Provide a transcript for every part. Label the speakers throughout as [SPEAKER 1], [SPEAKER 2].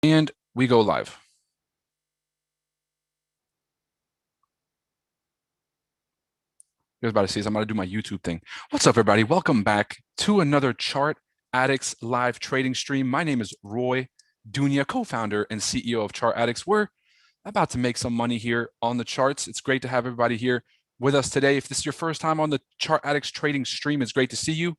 [SPEAKER 1] And we go live. I was about to say, I'm about to do my YouTube thing. What's up, everybody? Welcome back to another Chart Addicts live trading stream. My name is Roy Dunya, co-founder and CEO of Chart Addicts. We're about to make some money here on the charts. It's great to have everybody here with us today. If this is your first time on the Chart Addicts trading stream, it's great to see you.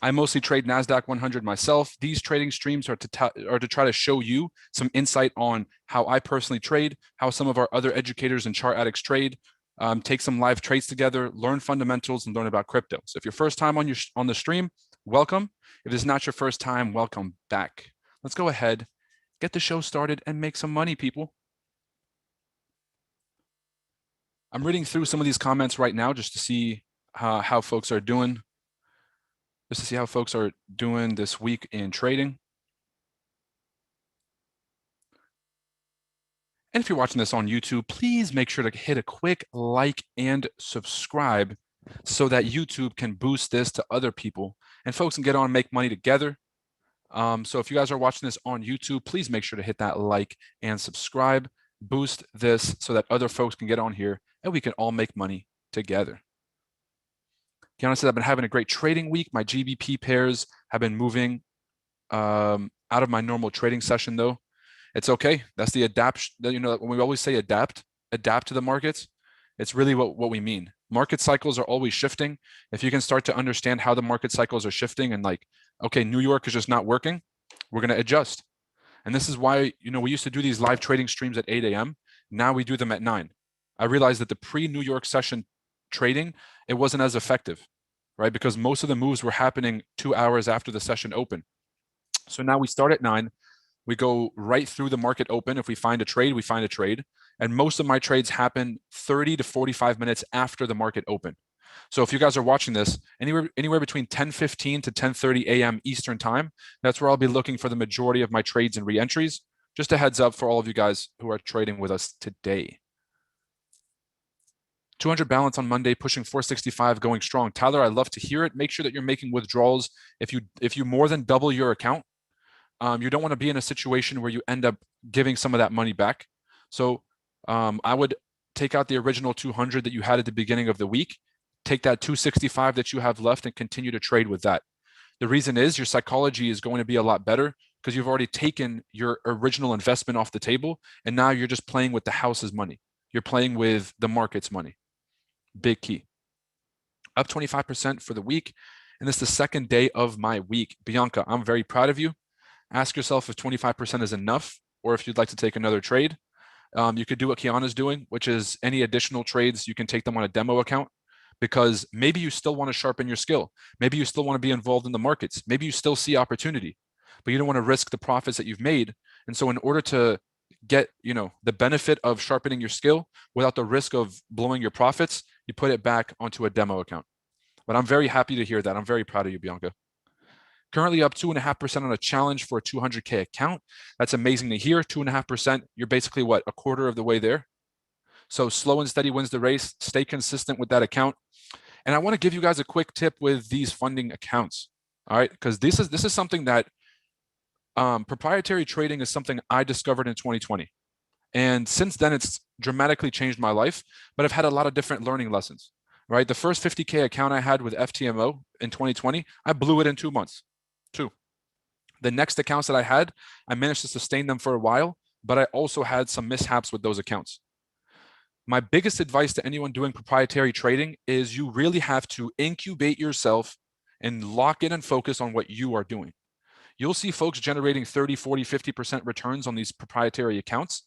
[SPEAKER 1] I mostly trade NASDAQ 100 myself. These trading streams are to try to show you some insight on how I personally trade, how some of our other educators and Chart Addicts trade, take some live trades together, learn fundamentals, and learn about crypto. So if you're first time on the stream, welcome. If it's not your first time, welcome back. Let's go ahead, get the show started, and make some money, people. I'm reading through some of these comments right now just to see how folks are doing. Just to see how folks are doing this week in trading. And if you're watching this on YouTube, please make sure to hit a quick like and subscribe so that YouTube can boost this to other people and folks can get on and make money together. So if you guys are watching this on YouTube, please make sure to hit that like and subscribe, boost this so that other folks can get on here and we can all make money together. Kiana said, I've been having a great trading week. My GBP pairs have been moving out of my normal trading session though. It's okay. That's the adapt. You know, when we always say adapt to the markets, it's really what we mean. Market cycles are always shifting. If you can start to understand how the market cycles are shifting and like, okay, New York is just not working, we're going to adjust. And this is why, you know, we used to do these live trading streams at 8 a.m. Now we do them at 9. I realized that the pre-New York session trading, it wasn't as effective, right? Because most of the moves were happening 2 hours after the session open. So now we start at 9. We go right through the market open. If we find a trade, we find a trade. And most of my trades happen 30 to 45 minutes after the market open. So if you guys are watching this, anywhere between 10:15 to 10:30 a.m. Eastern time, that's where I'll be looking for the majority of my trades and re-entries. Just a heads up for all of you guys who are trading with us today. 200 balance on Monday, pushing 465, going strong. Tyler, I love to hear it. Make sure that you're making withdrawals. If you more than double your account, you don't want to be in a situation where you end up giving some of that money back. So I would take out the original 200 that you had at the beginning of the week, take that 265 that you have left and continue to trade with that. The reason is your psychology is going to be a lot better because you've already taken your original investment off the table and now you're just playing with the house's money. You're playing with the market's money. Big key. Up 25% for the week. And this is the second day of my week. Bianca, I'm very proud of you. Ask yourself if 25% is enough or if you'd like to take another trade. You could do what Kiana's doing, which is any additional trades, you can take them on a demo account because maybe you still want to sharpen your skill. Maybe you still want to be involved in the markets. Maybe you still see opportunity, but you don't want to risk the profits that you've made. And so in order to get, you know, the benefit of sharpening your skill without the risk of blowing your profits, you put it back onto a demo account. But I'm very happy to hear that. I'm very proud of you, Bianca. Currently up 2.5% on a challenge for a 200K account. That's amazing to hear. 2.5%, you're basically what, a quarter of the way there. So slow and steady wins the race. Stay consistent with that account. And I want to give you guys a quick tip with these funding accounts. All right, because this is something that proprietary trading is something I discovered in 2020. And since then, it's dramatically changed my life, but I've had a lot of different learning lessons, right? The first 50K account I had with FTMO in 2020, I blew it in 2 months. 2. The next accounts that I had, I managed to sustain them for a while, but I also had some mishaps with those accounts. My biggest advice to anyone doing proprietary trading is you really have to incubate yourself and lock in and focus on what you are doing. You'll see folks generating 30, 40, 50% returns on these proprietary accounts,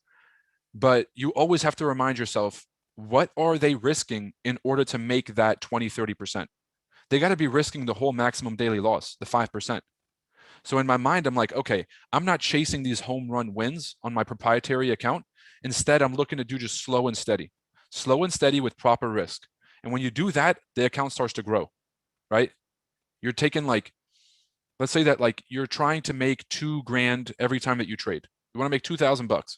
[SPEAKER 1] but you always have to remind yourself, what are they risking in order to make that 20, 30%? They got to be risking the whole maximum daily loss, the 5%. So in my mind, I'm like, okay, I'm not chasing these home run wins on my proprietary account. Instead, I'm looking to do just slow and steady with proper risk. And when you do that, the account starts to grow, right? You're taking like, let's say that like you're trying to make $2,000 every time that you trade. You want to make $2,000.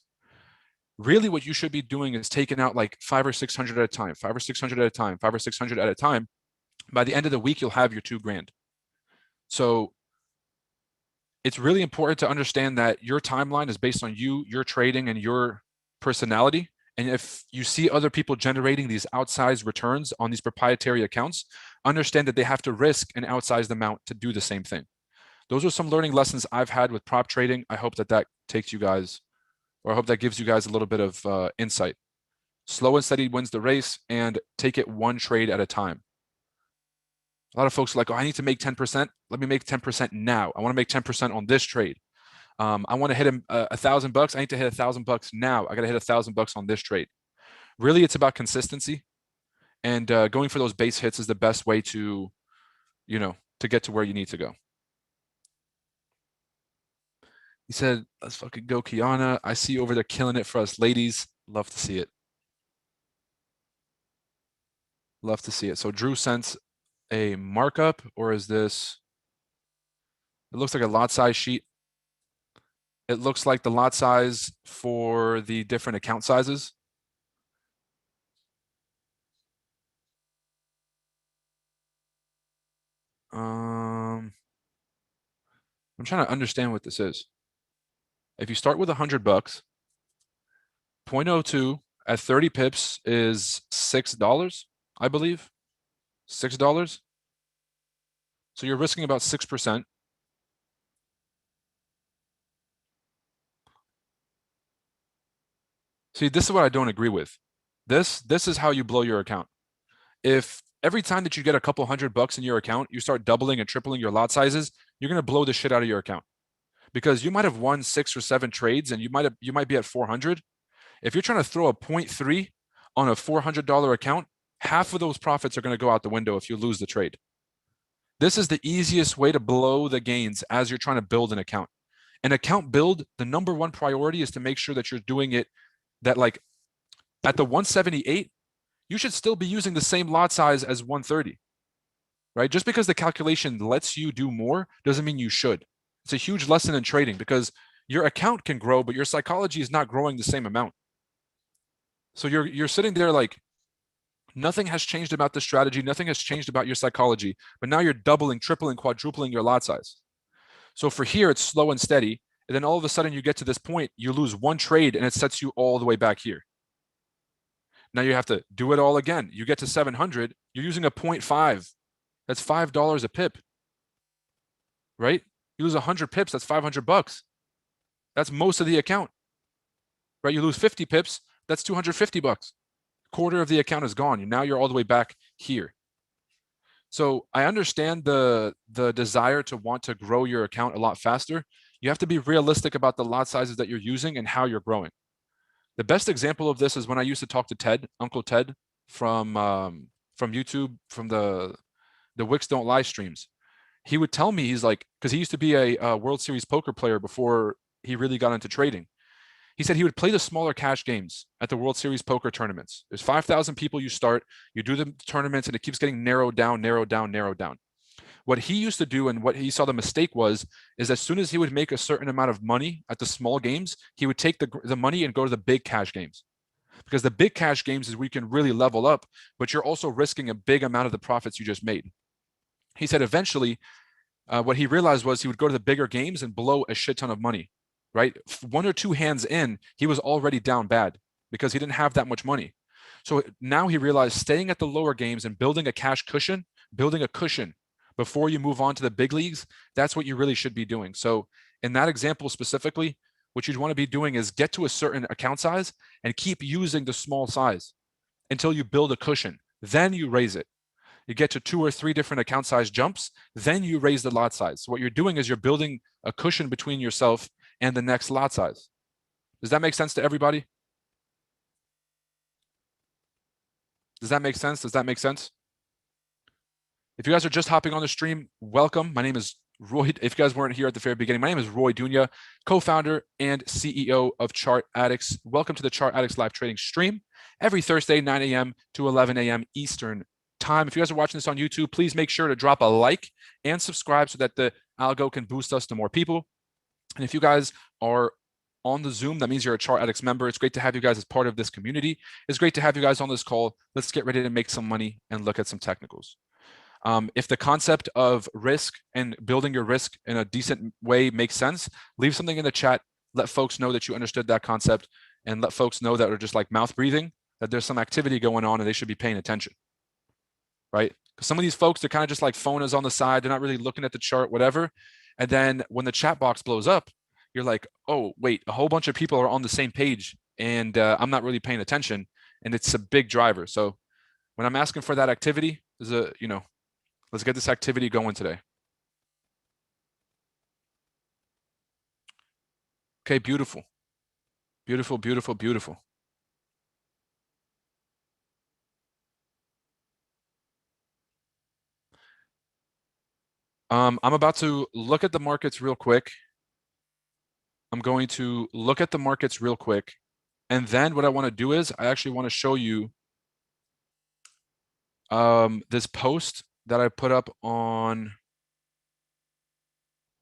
[SPEAKER 1] Really what you should be doing is taking out like 500 or 600 at a time, 500 or 600 at a time, 500 or 600 at a time. By the end of the week, you'll have your $2,000. So it's really important to understand that your timeline is based on you, your trading, and your personality. And if you see other people generating these outsized returns on these proprietary accounts, understand that they have to risk an outsized amount to do the same thing. Those are some learning lessons I've had with prop trading. I hope that takes you guys, or I hope that gives you guys a little bit of insight. Slow and steady wins the race, and take it one trade at a time. A lot of folks are like, oh, I need to make 10%. Let me make 10% now. I want to make 10% on this trade. I want to hit $1,000. I need to hit $1,000 now. I got to hit $1,000 on this trade. Really, it's about consistency, and going for those base hits is the best way to, to get to where you need to go. He said, let's fucking go, Kiana. I see you over there killing it for us ladies. Love to see it. Love to see it. So Drew sent a markup, or is this, it looks like a lot size sheet. It looks like the lot size for the different account sizes. I'm trying to understand what this is. If you start with $100, 0.02 at 30 pips is $6, I believe. $6. So you're risking about 6%. See, this is what I don't agree with. This is how you blow your account. If every time that you get a couple $100 in your account, you start doubling and tripling your lot sizes, you're going to blow the shit out of your account, because you might have won 6 or 7 trades and you might be at 400. If you're trying to throw a 0.3 on a $400 account, half of those profits are going to go out the window if you lose the trade. This is the easiest way to blow the gains as you're trying to build an account. An account build, the number one priority is to make sure that you're doing it, that like at the 178, you should still be using the same lot size as 130, right? Just because the calculation lets you do more doesn't mean you should. It's a huge lesson in trading, because your account can grow, but your psychology is not growing the same amount. So you're sitting there like, nothing has changed about the strategy. Nothing has changed about your psychology, but now you're doubling, tripling, quadrupling your lot size. So for here, it's slow and steady. And then all of a sudden you get to this point, you lose one trade and it sets you all the way back here. Now you have to do it all again. You get to 700, you're using a 0.5. That's $5 a pip, right? You lose 100 pips, that's $500. That's most of the account, right? You lose 50 pips, that's $250. Quarter of the account is gone. Now you're all the way back here. So I understand the desire to want to grow your account a lot faster. You have to be realistic about the lot sizes that you're using and how you're growing. The best example of this is when I used to talk to Ted, Uncle Ted from YouTube, from the Wicks Don't Lie streams. He would tell me, he's like, because he used to be a World Series poker player before he really got into trading. He said he would play the smaller cash games at the World Series poker tournaments. There's 5,000 people you start, you do the tournaments, and it keeps getting narrowed down, narrowed down, narrowed down. What he used to do, and what he saw the mistake was, is as soon as he would make a certain amount of money at the small games, he would take the money and go to the big cash games. Because the big cash games is where you can really level up, but you're also risking a big amount of the profits you just made. He said eventually, what he realized was he would go to the bigger games and blow a shit ton of money, right? 1 or 2 hands in, he was already down bad because he didn't have that much money. So now he realized staying at the lower games and building a cash cushion, building a cushion before you move on to the big leagues, that's what you really should be doing. So in that example specifically, what you'd want to be doing is get to a certain account size and keep using the small size until you build a cushion. Then you raise it. You get to 2 or 3 different account size jumps, then you raise the lot size. So what you're doing is you're building a cushion between yourself and the next lot size. Does that make sense to everybody? Does that make sense? Does that make sense? If you guys are just hopping on the stream, welcome. My name is Roy. If you guys weren't here at the very beginning, my name is Roy Dunya, co-founder and CEO of ChartAddicts. Welcome to the ChartAddicts live trading stream every Thursday, 9 a.m. to 11 a.m. Eastern time. If you guys are watching this on YouTube, please make sure to drop a like and subscribe so that the algo can boost us to more people. And if you guys are on the Zoom, that means you're a ChartAddicts member. It's great to have you guys as part of this community. It's great to have you guys on this call. Let's get ready to make some money and look at some technicals. If the concept of risk and building your risk in a decent way makes sense, leave something in the chat. Let folks know that you understood that concept, and let folks know that are just like mouth breathing, that there's some activity going on and they should be paying attention, right? Because some of these folks, they're kind of just like phones on the side. They're not really looking at the chart, whatever. And then when the chat box blows up, you're like, oh, wait, a whole bunch of people are on the same page and I'm not really paying attention. And it's a big driver. So when I'm asking for that activity, let's get this activity going today. Okay, beautiful. Beautiful, beautiful, beautiful. I'm about to look at the markets real quick. I'm going to look at the markets real quick. And then what I want to do is I actually want to show you this post that I put up on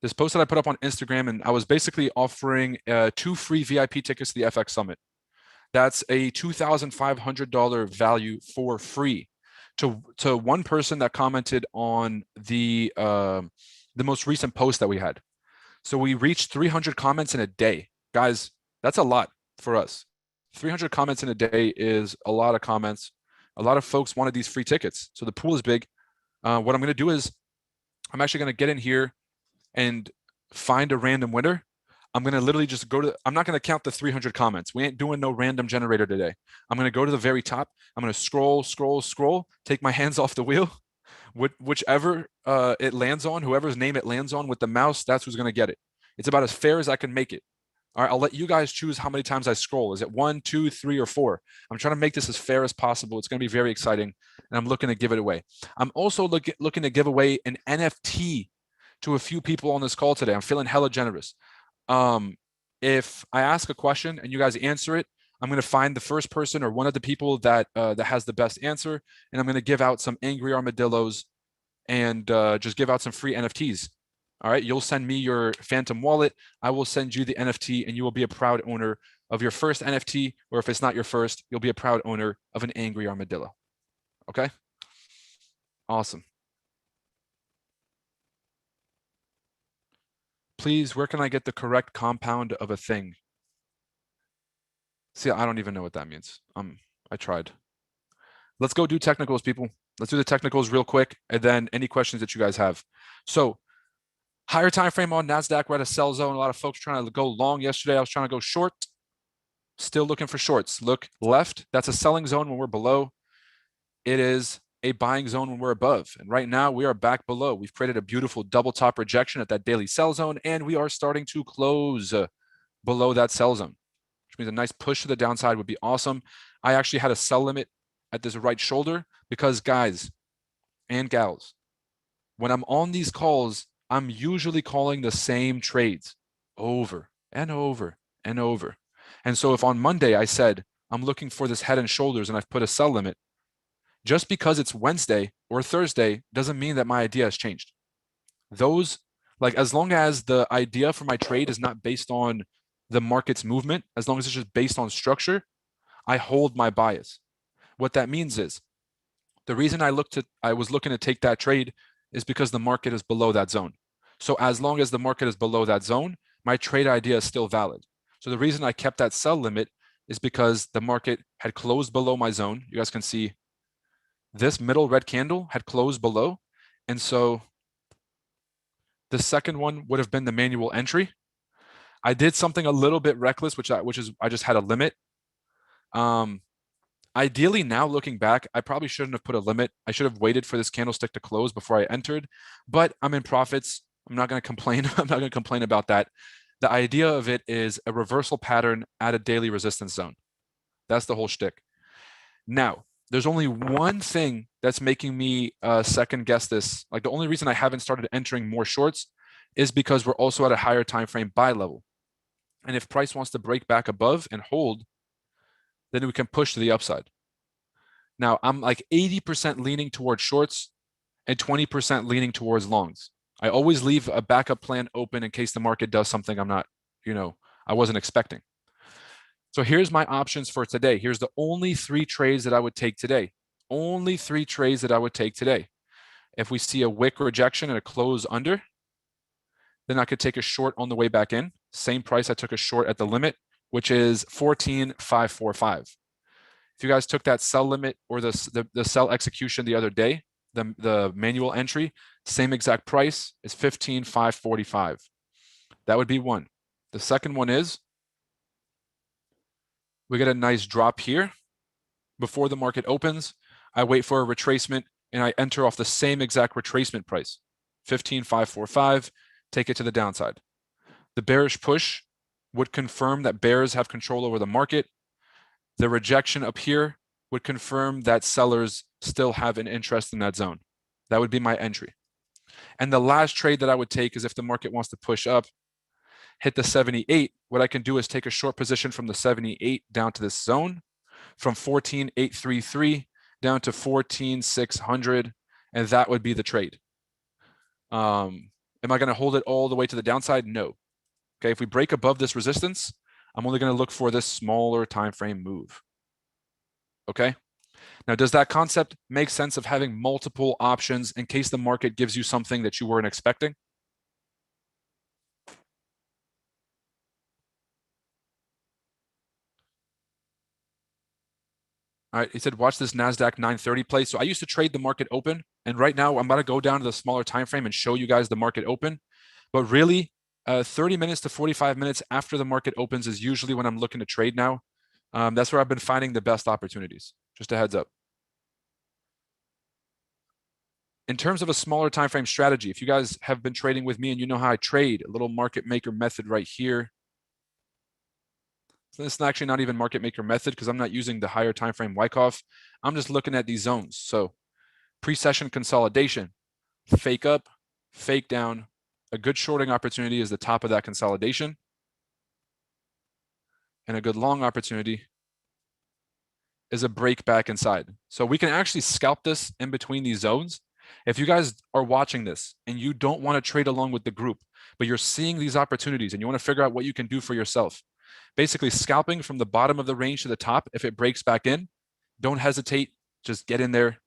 [SPEAKER 1] Instagram, and I was basically offering 2 free VIP tickets to the FX Summit. That's a $2,500 value for free to one person that commented on the most recent post that we had. So we reached 300 comments in a day. Guys, that's a lot for us. 300 comments in a day is a lot of comments. A lot of folks wanted these free tickets. So the pool is big. What I'm going to do is I'm actually going to get in here and find a random winner. I'm going to literally just I'm not going to count the 300 comments. We ain't doing no random generator today. I'm going to go to the very top. I'm going to scroll, take my hands off the wheel. Whichever it lands on, whoever's name it lands on with the mouse, that's who's going to get it. It's about as fair as I can make it. All right, I'll let you guys choose how many times I scroll. Is it 1, 2, 3, or 4? I'm trying to make this as fair as possible. It's going to be very exciting, and I'm looking to give it away. I'm also looking to give away an NFT to a few people on this call today. I'm feeling hella generous. If I ask a question and you guys answer it, I'm going to find the first person or one of the people that has the best answer, and I'm going to give out some angry armadillos and just give out some free NFTs. All right, you'll send me your Phantom wallet. I will send you the NFT, and you will be a proud owner of your first NFT, or if it's not your first, you'll be a proud owner of an angry armadillo. Okay? Awesome. Please, where can I get the correct compound of a thing? See, I don't even know what that means. I tried. Let's go do technicals, people. Let's do the technicals real quick, and then any questions that you guys have. So higher time frame on NASDAQ, we're at a sell zone. A lot of folks trying to go long yesterday. I was trying to go short. Still looking for shorts. Look left. That's a selling zone when we're below. It is a buying zone when we're above. And right now we are back below. We've created a beautiful double top rejection at that daily sell zone, and we are starting to close below that sell zone, which means a nice push to the downside would be awesome. I actually had a sell limit at this right shoulder because, guys and gals, when I'm on these calls, I'm usually calling the same trades over and over and over. And so if on Monday I said, I'm looking for this head and shoulders and I've put a sell limit, just because it's Wednesday or Thursday doesn't mean that my idea has changed. Those, like, as long as the idea for my trade is not based on the market's movement, as long as it's just based on structure, I hold my bias. What that means is the reason I was looking to take that trade is because the market is below that zone. So as long as the market is below that zone, my trade idea is still valid. So the reason I kept that sell limit is because the market had closed below my zone. You guys can see this middle red candle had closed below. And so the second one would have been the manual entry. I did something a little bit reckless, which is I just had a limit. Ideally, now looking back, I probably shouldn't have put a limit. I should have waited for this candlestick to close before I entered, but I'm in profits. I'm not going to complain. I'm not going to complain about that. The idea of it is a reversal pattern at a daily resistance zone. That's the whole shtick. Now, there's only one thing that's making me second guess this. Like, the only reason I haven't started entering more shorts is because we're also at a higher time frame buy level. And if price wants to break back above and hold, then we can push to the upside. Now, I'm like 80% leaning towards shorts and 20% leaning towards longs. I always leave a backup plan open in case the market does something I'm not, I wasn't expecting. So here's my options for today. Here's the only 3 trades that I would take today. Only 3 trades that I would take today. If we see a wick rejection and a close under, then I could take a short on the way back in. Same price I took a short at the limit, which is 14,545. If you guys took that sell limit or the sell execution the other day, the manual entry, same exact price is 15,545. That would be one. The second one is we get a nice drop here. Before the market opens, I wait for a retracement and I enter off the same exact retracement price, 15,545, take it to the downside. The bearish push would confirm that bears have control over the market. The rejection up here would confirm that sellers still have an interest in that zone. That would be my entry. And the last trade that I would take is if the market wants to push up, hit the 78, what I can do is take a short position from the 78 down to this zone, from 14,833 down to 14,600, and that would be the trade. Am I going to hold it all the way to the downside? No. Okay, if we break above this resistance, I'm only going to look for this smaller time frame move. Okay. Now, does that concept make sense of having multiple options in case the market gives you something that you weren't expecting? All right, he said, watch this NASDAQ 930 play. So I used to trade the market open, and right now I'm about to go down to the smaller time frame and show you guys the market open. But really, 30 minutes to 45 minutes after the market opens is usually when I'm looking to trade now. That's where I've been finding the best opportunities. Just a heads up. In terms of a smaller time frame strategy, if you guys have been trading with me and you know how I trade, a little market maker method right here. So this is actually not even market maker method because I'm not using the higher time frame Wyckoff. I'm just looking at these zones. So pre-session consolidation, fake up, fake down. A good shorting opportunity is the top of that consolidation. And a good long opportunity is a break back inside. So we can actually scalp this in between these zones. If you guys are watching this and you don't want to trade along with the group, but you're seeing these opportunities and you want to figure out what you can do for yourself, basically scalping from the bottom of the range to the top, if it breaks back in, don't hesitate, just get in there,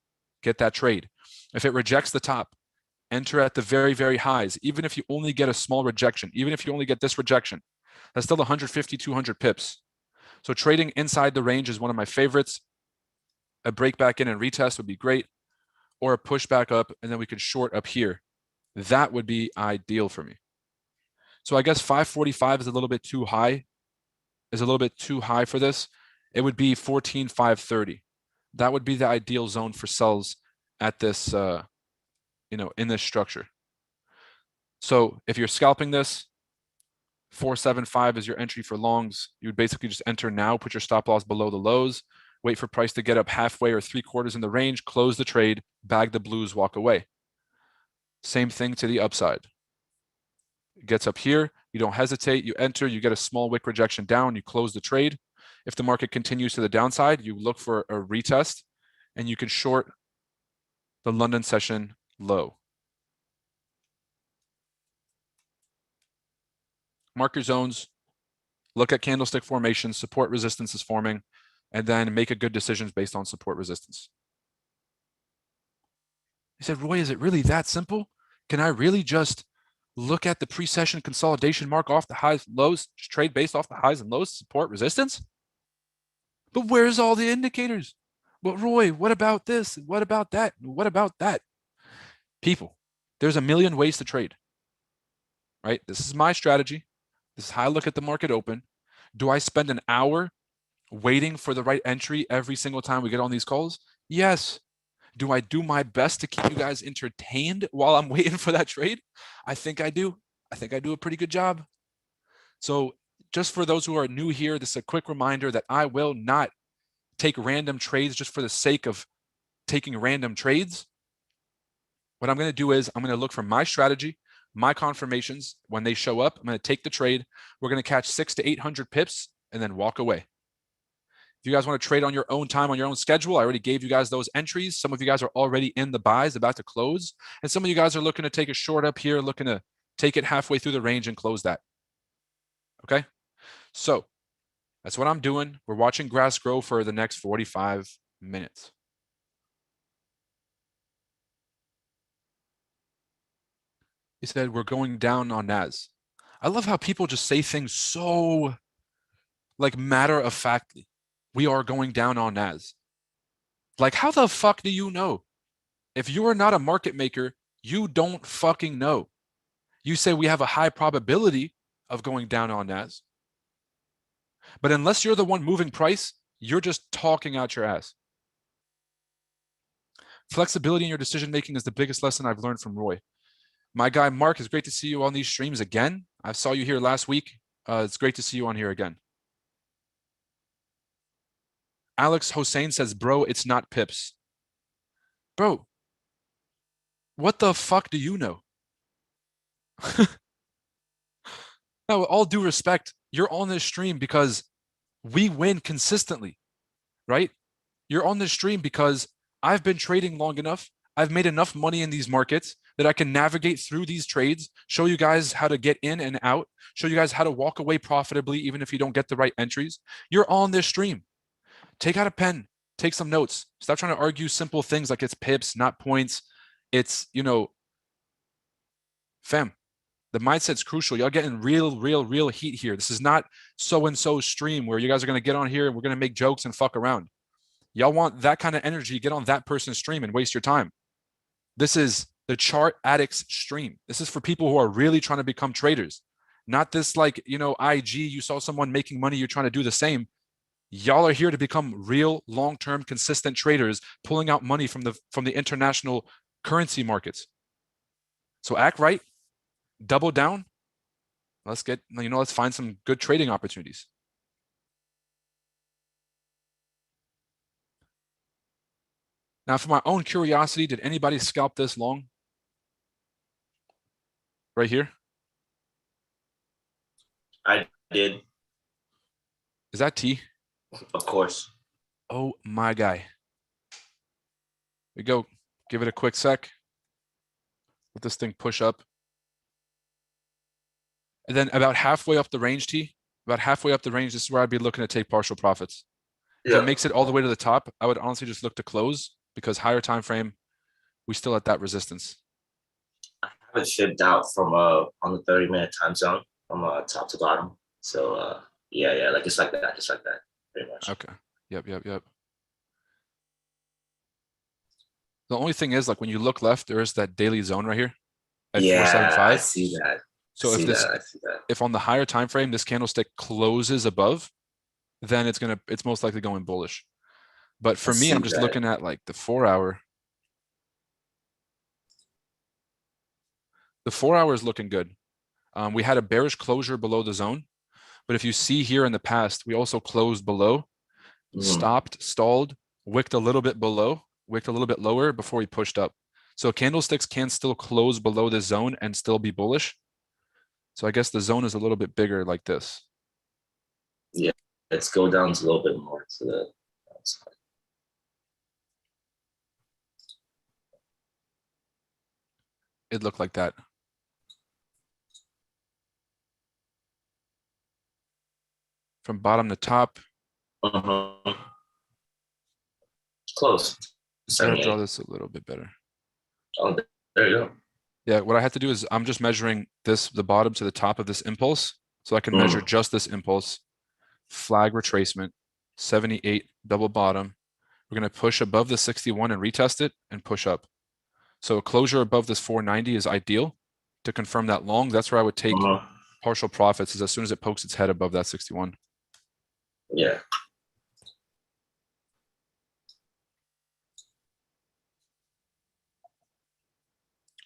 [SPEAKER 1] get that trade. If it rejects the top, enter at the very, very highs. Even if you only get a small rejection, even if you only get this rejection, that's still 150, 200 pips. So trading inside the range is one of my favorites. A break back in and retest would be great, or a push back up, and then we could short up here. That would be ideal for me. So I guess 545 is a little bit too high, for this. It would be 14,530. That would be the ideal zone for sells at this, in this structure. So if you're scalping this, 475 is your entry for longs. You would basically just enter now, put your stop loss below the lows, wait for price to get up halfway or 3/4 in the range, close the trade, bag the blues, walk away. Same thing to the upside. It gets up here, you don't hesitate, you enter, you get a small wick rejection down, you close the trade. If the market continues to the downside, you look for a retest and you can short the London session low. Mark your zones, look at candlestick formation, support resistance is forming, and then make a good decisions based on support resistance. He said, Roy, is it really that simple? Can I really just look at the pre-session consolidation mark off the highs, lows, just trade based off the highs and lows, support resistance? But where's all the indicators? But Roy, what about this? What about that? What about that? People, there's a million ways to trade, right? This is my strategy. This is how I look at the market open. Do I spend an hour waiting for the right entry every single time we get on these calls? Yes. Do I do my best to keep you guys entertained while I'm waiting for that trade? I think I do. I think I do a pretty good job. So just for those who are new here, this is a quick reminder that I will not take random trades just for the sake of taking random trades. What I'm going to do is I'm going to look for my strategy, my confirmations. When they show up, I'm going to take the trade. We're going to catch 600 to 800 pips and then walk away. If you guys want to trade on your own time, on your own schedule, I already gave you guys those entries. Some of you guys are already in the buys, about to close. And some of you guys are looking to take a short up here, looking to take it halfway through the range and close that. Okay? So that's what I'm doing. We're watching grass grow for the next 45 minutes. He said, we're going down on Nas. I love how people just say things so like matter of factly. We are going down on Nas. Like, how the fuck do you know? If you are not a market maker, you don't fucking know. You say we have a high probability of going down on Nas. But unless you're the one moving price, you're just talking out your ass. Flexibility in your decision making is the biggest lesson I've learned from Roy. My guy Mark, it's great to see you on these streams again. I saw you here last week. It's great to see you on here again. Alex Hossein says, bro, it's not pips. Bro, what the fuck do you know? Now, with all due respect, you're on this stream because we win consistently, right? You're on this stream because I've been trading long enough. I've made enough money in these markets that I can navigate through these trades, show you guys how to get in and out, show you guys how to walk away profitably, even if you don't get the right entries. You're on this stream. Take out a pen, take some notes. Stop trying to argue simple things like it's pips, not points. It's, fam, the mindset's crucial. Y'all getting real heat here. This is not so-and-so stream where you guys are going to get on here and we're going to make jokes and fuck around. Y'all want that kind of energy, get on that person's stream and waste your time. This is the Chart Addicts stream. This is for people who are really trying to become traders. Not this like, IG, you saw someone making money, you're trying to do the same. Y'all are here to become real, long-term, consistent traders, pulling out money from the international currency markets. So act right, double down. Let's find some good trading opportunities. Now, for my own curiosity, did anybody scalp this long? Right here?
[SPEAKER 2] I did.
[SPEAKER 1] Is that T?
[SPEAKER 2] Of course.
[SPEAKER 1] Oh, my guy. Here we go. Give it a quick sec. Let this thing push up. And then about halfway up the range, T, about halfway up the range, this is where I'd be looking to take partial profits. If it makes it all the way to the top, I would honestly just look to close because higher time frame, we still at that resistance.
[SPEAKER 2] I have it shipped out from on the 30-minute time zone from top to bottom. So yeah, like it's like that, pretty much.
[SPEAKER 1] Okay. Yep. The only thing is, like when you look left, there is that daily zone right here at 475.
[SPEAKER 2] I see that.
[SPEAKER 1] So if on the higher time frame this candlestick closes above, then it's most likely going bullish. But for me, I'm just looking at like the 4 hour. The 4 hour is looking good. We had a bearish closure below the zone, but if you see here in the past, we also closed below, stopped, stalled, wicked a little bit below, wicked a little bit lower before we pushed up. So candlesticks can still close below the zone and still be bullish. So I guess the zone is a little bit bigger like this.
[SPEAKER 2] Yeah, let's go down a little bit more to the outside.
[SPEAKER 1] It looked like that. From bottom to top.
[SPEAKER 2] Close.
[SPEAKER 1] Gotta draw this a little bit better.
[SPEAKER 2] Oh, there you go.
[SPEAKER 1] Yeah, what I had to do is I'm just measuring the bottom to the top of this impulse. So I can measure just this impulse. Flag retracement, 78, double bottom. We're going to push above the 61 and retest it and push up. So a closure above this 490 is ideal to confirm that long. That's where I would take partial profits, is as soon as it pokes its head above that 61.
[SPEAKER 2] Yeah.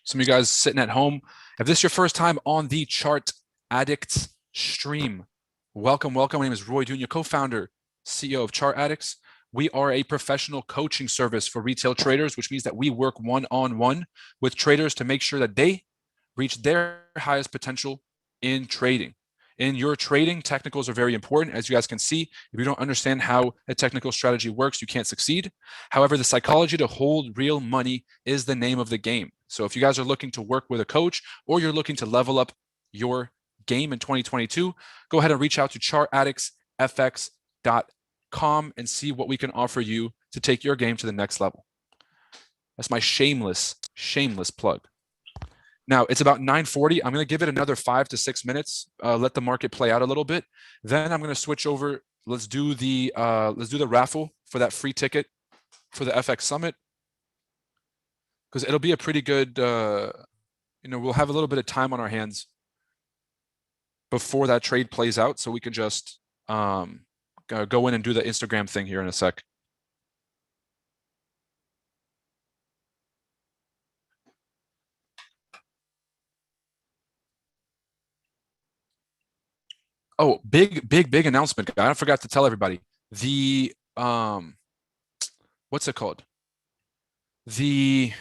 [SPEAKER 1] Some of you guys sitting at home, if this is your first time on the Chart Addicts stream, welcome. My name is Roy Dunya, co-founder, CEO of ChartAddicts. We are a professional coaching service for retail traders, which means that we work one-on-one with traders to make sure that they reach their highest potential in trading. In your trading, technicals are very important. As you guys can see, if you don't understand how a technical strategy works, you can't succeed. However, the psychology to hold real money is the name of the game. So if you guys are looking to work with a coach or you're looking to level up your game in 2022, go ahead and reach out to chartaddictsfx.com and see what we can offer you to take your game to the next level. That's my shameless plug. Now it's about 9:40. I'm going to give it another 5 to 6 minutes. Let the market play out a little bit. Then I'm going to switch over. Let's do the raffle for that free ticket for the FX Summit, because it'll be a pretty good. We'll have a little bit of time on our hands before that trade plays out, so we can just go in and do the Instagram thing here in a sec. Oh, big announcement. I forgot to tell everybody. The what's it called? The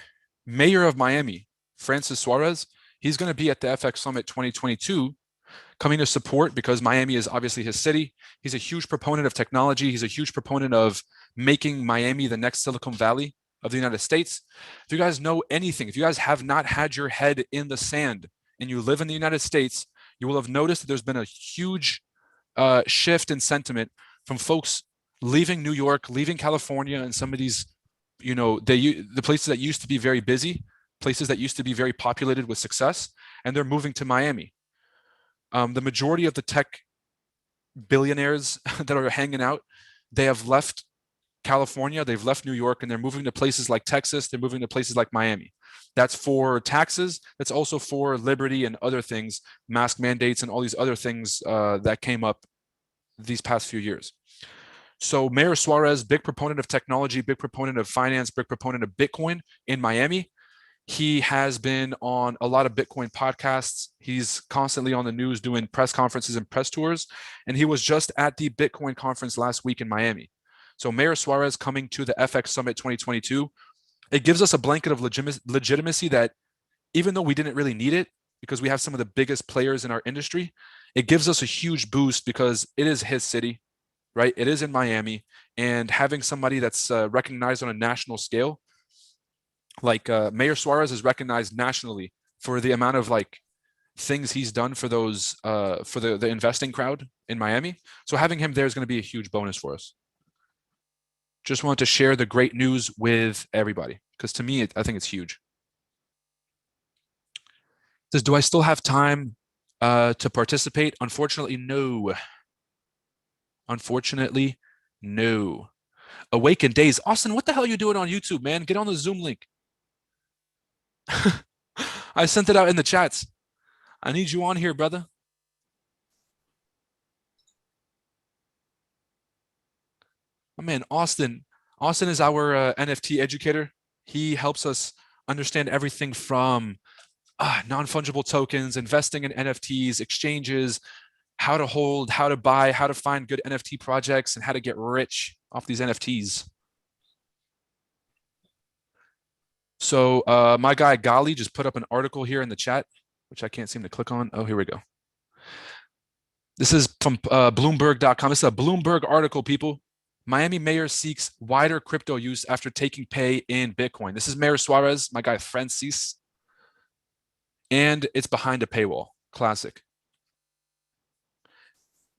[SPEAKER 1] mayor of Miami, Francis Suarez, he's going to be at the FX Summit 2022 coming to support, because Miami is obviously his city. He's a huge proponent of technology. He's a huge proponent of making Miami the next Silicon Valley of the United States. If you guys know anything, if you guys have not had your head in the sand and you live in the United States, you will have noticed that there's been a huge shift in sentiment from folks leaving New York, leaving California, and some of these, the places that used to be very busy, places that used to be very populated with success, and they're moving to Miami. The majority of the tech billionaires that are hanging out, they have left California, they've left New York, and they're moving to places like Texas, they're moving to places like Miami. That's for taxes. That's also for liberty and other things, mask mandates and all these other things that came up these past few years. So Mayor Suarez, big proponent of technology, big proponent of finance, big proponent of Bitcoin in Miami. He has been on a lot of Bitcoin podcasts. He's constantly on the news doing press conferences and press tours. And he was just at the Bitcoin conference last week in Miami. So Mayor Suarez coming to the FX Summit 2022, it gives us a blanket of legitimacy that, even though we didn't really need it, because we have some of the biggest players in our industry, it gives us a huge boost because it is his city, right? It is in Miami. And having somebody that's recognized on a national scale, like Mayor Suarez is recognized nationally for the amount of things he's done for those for the investing crowd in Miami. So having him there is going to be a huge bonus for us. Just want to share the great news with everybody, because to me, I think it's huge. Says, do I still have time to participate? Unfortunately, no. Unfortunately, no. Awaken Days. Austin, what the hell are you doing on YouTube, man? Get on the Zoom link. I sent it out in the chats. I need you on here, brother. Oh, man, Austin. Austin is our NFT educator. He helps us understand everything from non-fungible tokens, investing in NFTs, exchanges, how to hold, how to buy, how to find good NFT projects, and how to get rich off these NFTs. So my guy Gali just put up an article here in the chat, which I can't seem to click on. Oh, here we go. This is from Bloomberg.com. This is a Bloomberg article, people. Miami mayor seeks wider crypto use after taking pay in Bitcoin. This is Mayor Suarez, my guy Francis. And it's behind a paywall. Classic.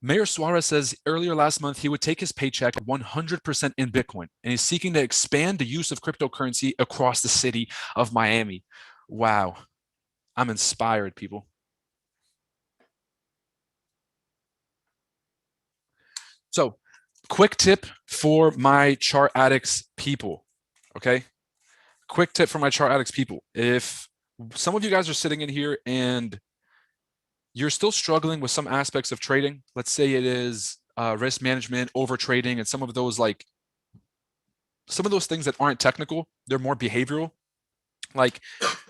[SPEAKER 1] Mayor Suarez says earlier last month he would take his paycheck 100% in Bitcoin, and he's seeking to expand the use of cryptocurrency across the city of Miami. Wow. I'm inspired, people. So, quick tip for my ChartAddicts people, okay? Quick tip for my ChartAddicts people. If some of you guys are sitting in here and you're still struggling with some aspects of trading, let's say it is risk management, over trading, and some of those things that aren't technical, they're more behavioral. Like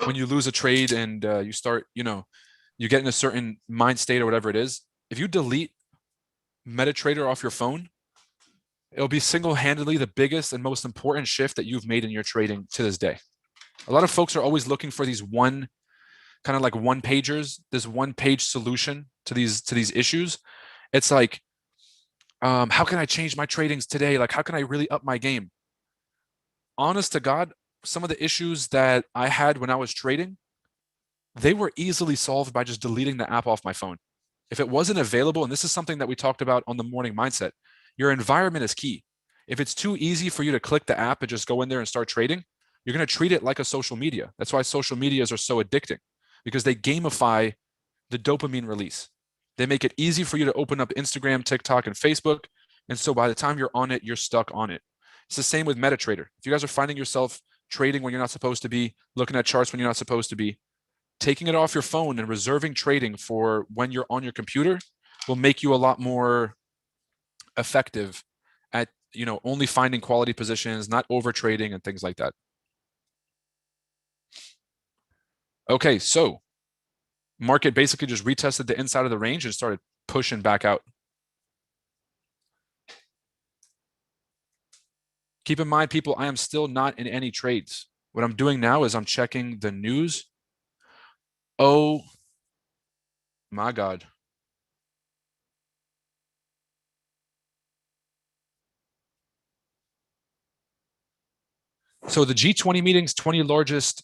[SPEAKER 1] when you lose a trade and you start, you get in a certain mind state or whatever it is. If you delete MetaTrader off your phone, it'll be single-handedly the biggest and most important shift that you've made in your trading to this day. A lot of folks are always looking for these one pagers, this one-page solution to these issues. It's like, how can I change my tradings today? Like, how can I really up my game? Honest to God, some of the issues that I had when I was trading, they were easily solved by just deleting the app off my phone. If it wasn't available, and this is something that we talked about on the morning mindset, your environment is key. If it's too easy for you to click the app and just go in there and start trading, you're going to treat it like a social media. That's why social medias are so addicting, because they gamify the dopamine release. They make it easy for you to open up Instagram, TikTok, and Facebook. And so by the time you're on it, you're stuck on it. It's the same with MetaTrader. If you guys are finding yourself trading when you're not supposed to be, looking at charts when you're not supposed to be, taking it off your phone and reserving trading for when you're on your computer will make you a lot more effective at, only finding quality positions, not over trading and things like that. Okay, so market basically just retested the inside of the range and started pushing back out. Keep in mind, people, I am still not in any trades. What I'm doing now is I'm checking the news. Oh my God. So the G20 meetings, 20 largest,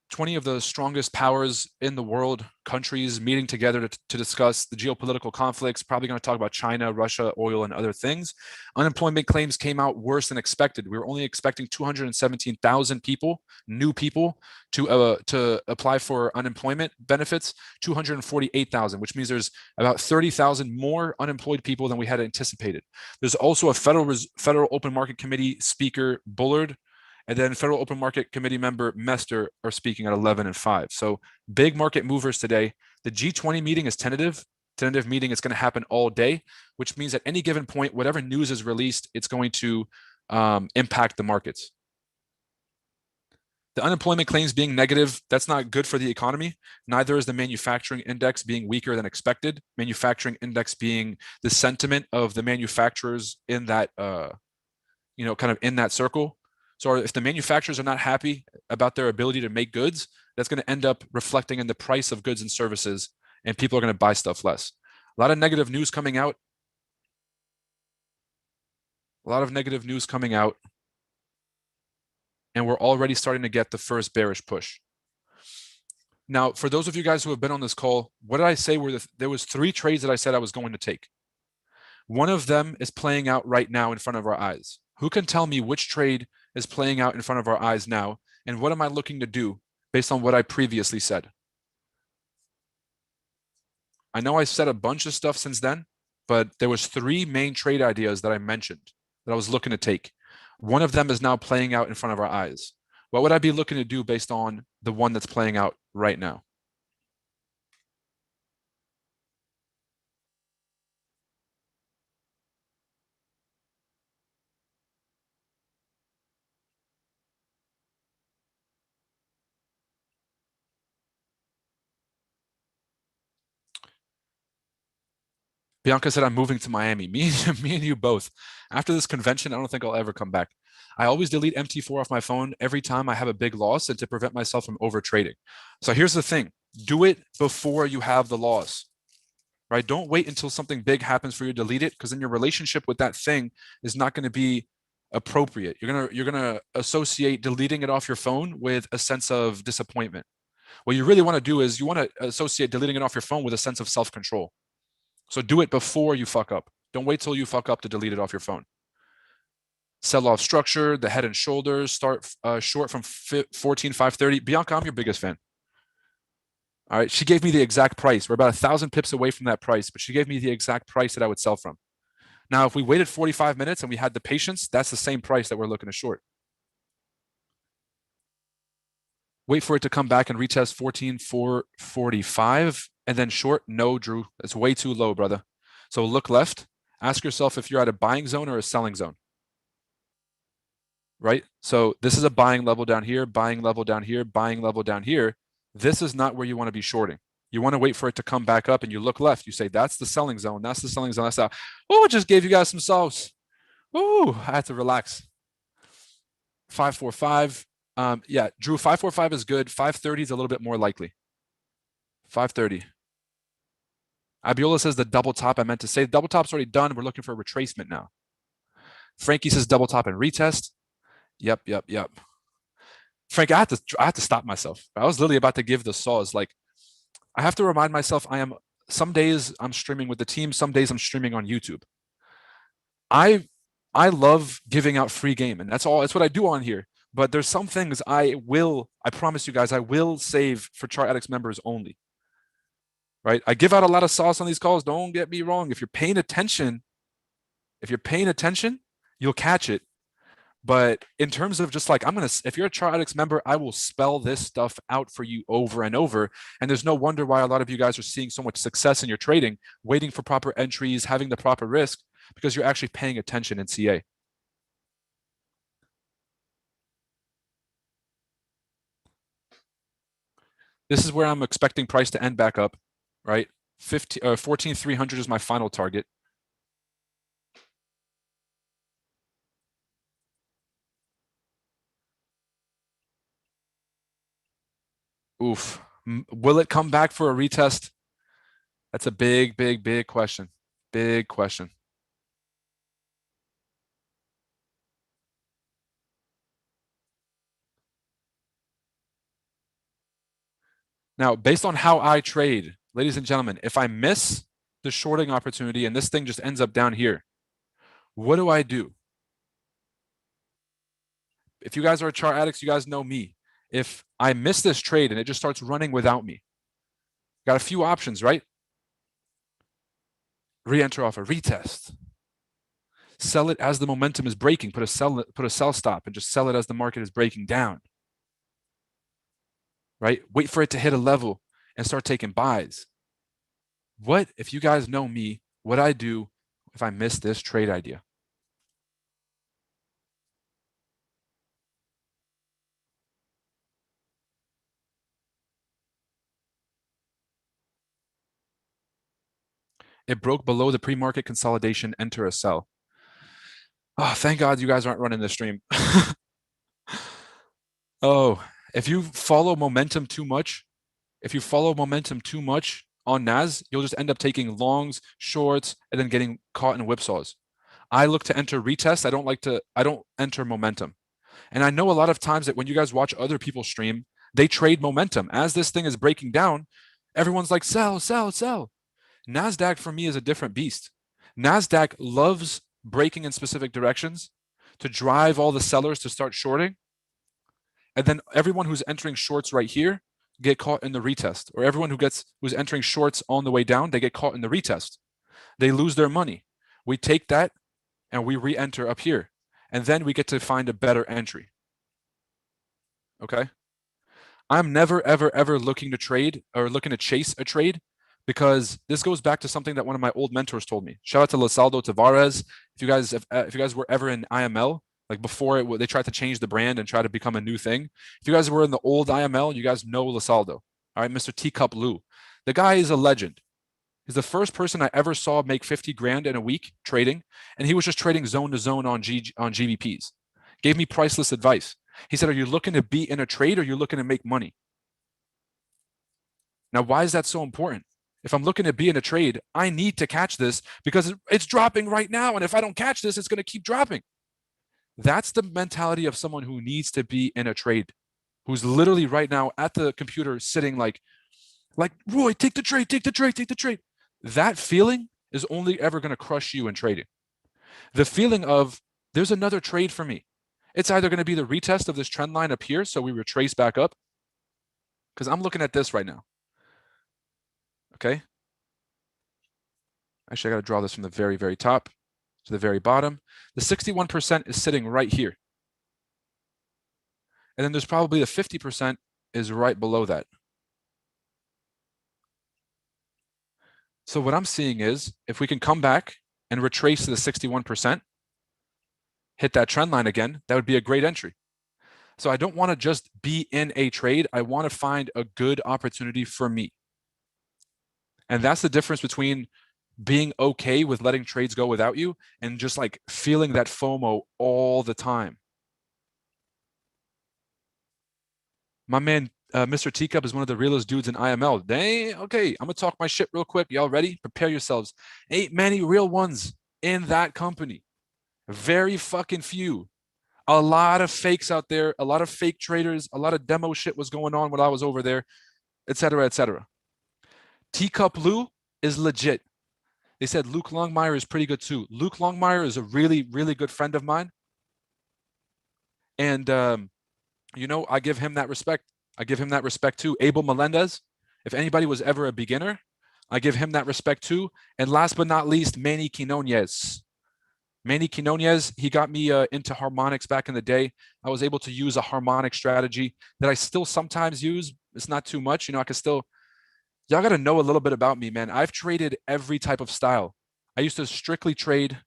[SPEAKER 1] 20 of the strongest powers in the world, countries meeting together to discuss the geopolitical conflicts, probably going to talk about China, Russia, oil, and other things. Unemployment claims came out worse than expected. We were only expecting 217,000 people, new people, to apply for unemployment benefits, 248,000, which means there's about 30,000 more unemployed people than we had anticipated. There's also a Federal Open Market Committee speaker, Bullard, and then Federal Open Market Committee member Mester are speaking at 11 and 5. So big market movers today. The G20 meeting is tentative. Tentative meeting is going to happen all day, which means at any given point, whatever news is released, it's going to impact the markets. The unemployment claims being negative, that's not good for the economy. Neither is the manufacturing index being weaker than expected. Manufacturing index being the sentiment of the manufacturers in that, kind of in that circle. So if the manufacturers are not happy about their ability to make goods, that's going to end up reflecting in the price of goods and services, and people are going to buy stuff less. A lot of negative news coming out. A lot of negative news coming out. And we're already starting to get the first bearish push. Now, for those of you guys who have been on this call, what did I say? There was 3 trades that I said I was going to take. One of them is playing out right now in front of our eyes. Who can tell me which trade is playing out in front of our eyes now? And what am I looking to do based on what I previously said? I know I said a bunch of stuff since then, but there was 3 main trade ideas that I mentioned that I was looking to take. One of them is now playing out in front of our eyes. What would I be looking to do based on the one that's playing out right now? Bianca said, I'm moving to Miami. Me and you both. After this convention, I don't think I'll ever come back. I always delete MT4 off my phone every time I have a big loss and to prevent myself from over trading. So here's the thing. Do it before you have the loss, right? Don't wait until something big happens for you to delete it, because then your relationship with that thing is not going to be appropriate. You're gonna associate deleting it off your phone with a sense of disappointment. What you really want to do is you want to associate deleting it off your phone with a sense of self-control. So do it before you fuck up. Don't wait till you fuck up to delete it off your phone. Sell off structure, the head and shoulders, start short from 14,530. Bianca, I'm your biggest fan. All right. She gave me the exact price. We're about 1,000 pips away from that price, but she gave me the exact price that I would sell from. Now, if we waited 45 minutes and we had the patience, that's the same price that we're looking to short. Wait for it to come back and retest 14,445 and then short. No, Drew, that's way too low, brother. So look left. Ask yourself if you're at a buying zone or a selling zone. Right? So this is a buying level down here, buying level down here, buying level down here. This is not where you want to be shorting. You want to wait for it to come back up and you look left. You say, that's the selling zone. That's the selling zone. That's that. Oh, it just gave you guys some sauce. Oh, I had to relax. 545. Yeah, Drew, 545 is good. 530 is a little bit more likely. 530. Abiola says the double top. I meant to say the double top's already done. We're looking for a retracement now. Frankie says double top and retest. Yep. Frank, I had to stop myself. I was literally about to give the saws. Like, I have to remind myself some days I'm streaming with the team, some days I'm streaming on YouTube. I love giving out free game, and that's what I do on here. But there's some things I promise you guys, I will save for ChartAddicts members only. Right? I give out a lot of sauce on these calls. Don't get me wrong. If you're paying attention, you'll catch it. But in terms of just like, if you're a ChartAddicts member, I will spell this stuff out for you over and over. And there's no wonder why a lot of you guys are seeing so much success in your trading, waiting for proper entries, having the proper risk, because you're actually paying attention in CA. This is where I'm expecting price to end back up, right? 14,300 is my final target. Oof. Will it come back for a retest? That's a big, big, big question. Big question. Now, based on how I trade, ladies and gentlemen, if I miss the shorting opportunity and this thing just ends up down here, what do I do? If you guys are chart addicts, you guys know me. If I miss this trade and it just starts running without me, got a few options, right? Re-enter offer, retest. Sell it as the momentum is breaking. Put a sell stop and just sell it as the market is breaking down. Right? Wait for it to hit a level and start taking buys. What, if you guys know me, what I do if I miss this trade idea? It broke below the pre-market consolidation, enter a sell. Oh, thank God you guys aren't running this stream. Oh, if you follow momentum too much, on NAS, you'll just end up taking longs, shorts, and then getting caught in whipsaws. I look to enter retest. I don't enter momentum. And I know a lot of times that when you guys watch other people stream, they trade momentum. As this thing is breaking down, everyone's like, sell, sell, sell. NASDAQ for me is a different beast. NASDAQ loves breaking in specific directions to drive all the sellers to start shorting. And then everyone who's entering shorts right here get caught in the retest, or everyone who's entering shorts on the way down, they get caught in the retest. They lose their money. We take that and we re-enter up here, and then we get to find a better entry. Okay. I'm never, ever, ever looking to trade or looking to chase a trade, because this goes back to something that one of my old mentors told me. Shout out to Lisaldo Tavares. If you guys were ever in IML, like before they tried to change the brand and try to become a new thing. If you guys were in the old IML, you guys know Lisaldo. All right, Mr. Teacup Lou. The guy is a legend. He's the first person I ever saw make 50 grand in a week trading, and he was just trading zone to zone on GBPs. Gave me priceless advice. He said, "Are you looking to be in a trade, or are you looking to make money?" Now, why is that so important? If I'm looking to be in a trade, I need to catch this because it's dropping right now. And if I don't catch this, it's going to keep dropping. That's the mentality of someone who needs to be in a trade, who's literally right now at the computer sitting like, Roy, take the trade, take the trade, take the trade. That feeling is only ever going to crush you in trading. The feeling of there's another trade for me. It's either going to be the retest of this trend line up here, so we retrace back up, because I'm looking at this right now. Okay. Actually, I got to draw this from the very, very top to the very bottom. The 61% is sitting right here. And then there's probably the 50% is right below that. So what I'm seeing is if we can come back and retrace to the 61%, hit that trend line again, that would be a great entry. So I don't want to just be in a trade. I want to find a good opportunity for me. And that's the difference between being okay with letting trades go without you and just like feeling that FOMO all the time. My man, Mr. Teacup is one of the realest dudes in IML. Dang, okay, I'm gonna talk my shit real quick. Y'all ready? Prepare yourselves. Ain't many real ones in that company. Very fucking few. A lot of fakes out there, a lot of fake traders, a lot of demo shit was going on when I was over there, etc., etc. Teacup Lou is legit. They said Luke Longmire is pretty good too. Luke Longmire is a really, really good friend of mine. And I give him that respect. I give him that respect too. Abel Melendez, if anybody was ever a beginner, I give him that respect too. And last but not least, Manny Quinonez. Manny Quinonez, he got me into harmonics back in the day. I was able to use a harmonic strategy that I still sometimes use. It's not too much. I can still, y'all got to know a little bit about me, man. I've traded every type of style. I used to strictly trade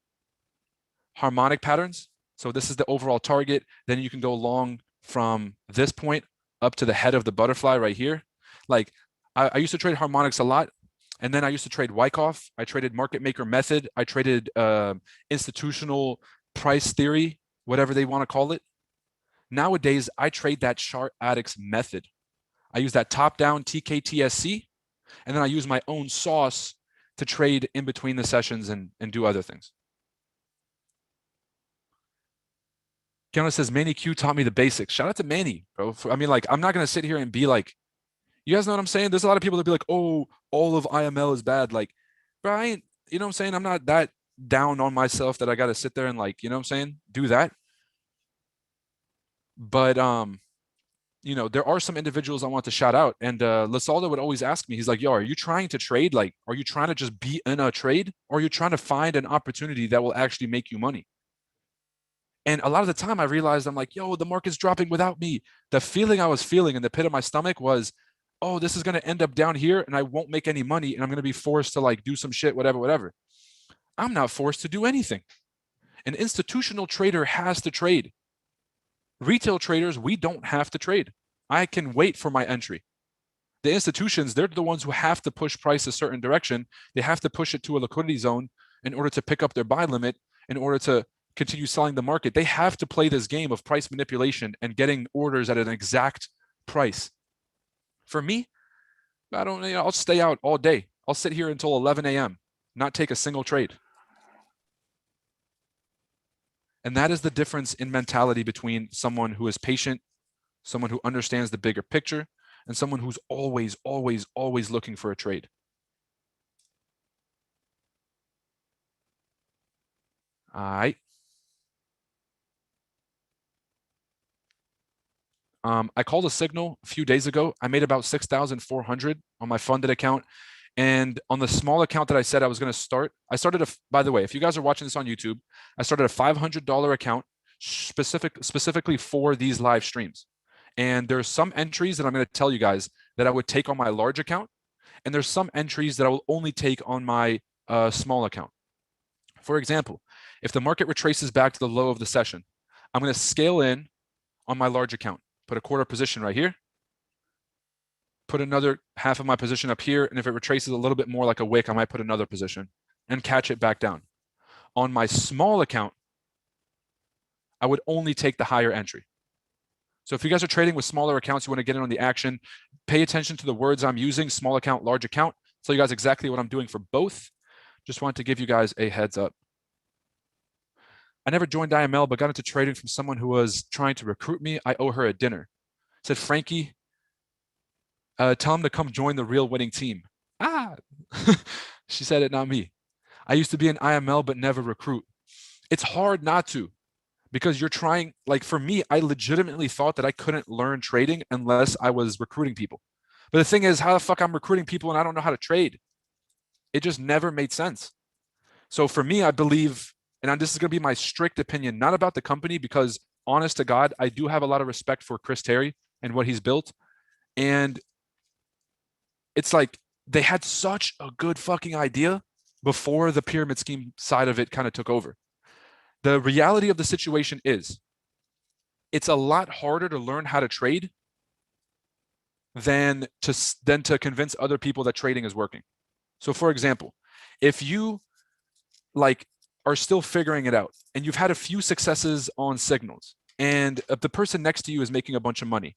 [SPEAKER 1] harmonic patterns. So this is the overall target. Then you can go long from this point up to the head of the butterfly right here. Like I used to trade harmonics a lot. And then I used to trade Wyckoff. I traded market maker method. I traded institutional price theory, whatever they want to call it. Nowadays, I trade that ChartAddicts method. I use that top-down TKTSC, and then I use my own sauce to trade in between the sessions and do other things. Keanu says, Manny Q taught me the basics. Shout out to Manny, bro. I mean, like, I'm not going to sit here and be like, you guys know what I'm saying? There's a lot of people that be like, oh, all of IML is bad. Like, bro, I ain't, you know what I'm saying? I'm not that down on myself that I got to sit there and like, you know what I'm saying? Do that. But, there are some individuals I want to shout out. And Lasalda would always ask me, he's like, yo, are you trying to trade? Like, are you trying to just be in a trade? Or are you trying to find an opportunity that will actually make you money? And a lot of the time I realized I'm like, yo, the market's dropping without me. The feeling I was feeling in the pit of my stomach was, oh, this is going to end up down here and I won't make any money and I'm going to be forced to like do some shit, whatever. I'm not forced to do anything. An institutional trader has to trade. Retail traders, we don't have to trade. I can wait for my entry. The institutions, they're the ones who have to push price a certain direction. They have to push it to a liquidity zone in order to pick up their buy limit, in order to continue selling the market. They have to play this game of price manipulation and getting orders at an exact price. For me, I'll stay out all day. I'll sit here until 11 a.m., not take a single trade. And that is the difference in mentality between someone who is patient, someone who understands the bigger picture, and someone who's always looking for a trade. All right. I called a signal a few days ago. I made about 6,400 on my funded account. And on the small account that I said I was going to start, by the way, if you guys are watching this on YouTube, I started a $500 account specifically for these live streams. And there's some entries that I'm going to tell you guys that I would take on my large account. And there's some entries that I will only take on my small account. For example, if the market retraces back to the low of the session, I'm going to scale in on my large account, put a quarter position right here, put another half of my position up here. And if it retraces a little bit more like a wick, I might put another position and catch it back down. On my small account, I would only take the higher entry. So if you guys are trading with smaller accounts, you want to get in on the action, pay attention to the words I'm using, small account, large account. Tell you guys exactly what I'm doing for both. Just wanted to give you guys a heads up. I never joined IML, but got into trading from someone who was trying to recruit me. I owe her a dinner. Said, Frankie, tell him to come join the real winning team. She said it, not me. I used to be an IML, but never recruit. It's hard not to, because you're trying, like for me, I legitimately thought that I couldn't learn trading unless I was recruiting people. But the thing is, how the fuck I'm recruiting people and I don't know how to trade? It just never made sense. So for me, I believe, and this is going to be my strict opinion, not about the company, because honest to God, I do have a lot of respect for Chris Terry and what he's built. And it's like they had such a good fucking idea before the pyramid scheme side of it kind of took over. The reality of the situation is it's a lot harder to learn how to trade than to convince other people that trading is working. So for example, if you like are still figuring it out and you've had a few successes on signals and the person next to you is making a bunch of money,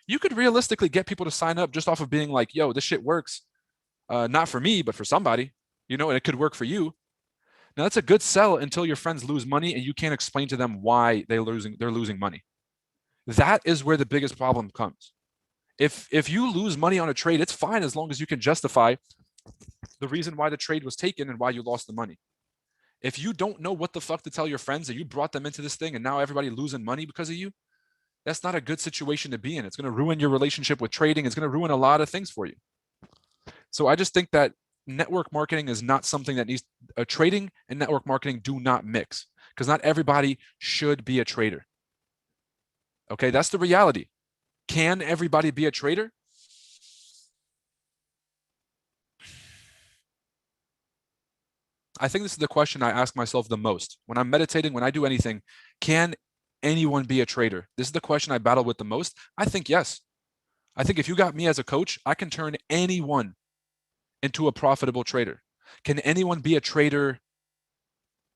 [SPEAKER 1] you could realistically get people to sign up just off of being like, yo, this shit works. Not for me, but for somebody, and it could work for you. Now that's a good sell until your friends lose money and you can't explain to them why they're losing money. That is where the biggest problem comes. If you lose money on a trade, it's fine as long as you can justify the reason why the trade was taken and why you lost the money. If you don't know what the fuck to tell your friends that you brought them into this thing and now everybody losing money because of you, That's not a good situation to be in. It's going to ruin your relationship with trading. It's going to ruin a lot of things for you. So I just think that network marketing is not something that needs trading and network marketing do not mix, because not everybody should be a trader. Okay, that's the reality. Can everybody be a trader? I think this is the question I ask myself the most when I'm meditating, when I do anything. Can anyone be a trader? This is the question I battle with the most. I think yes. I think if you got me as a coach, I can turn anyone into a profitable trader. Can anyone be a trader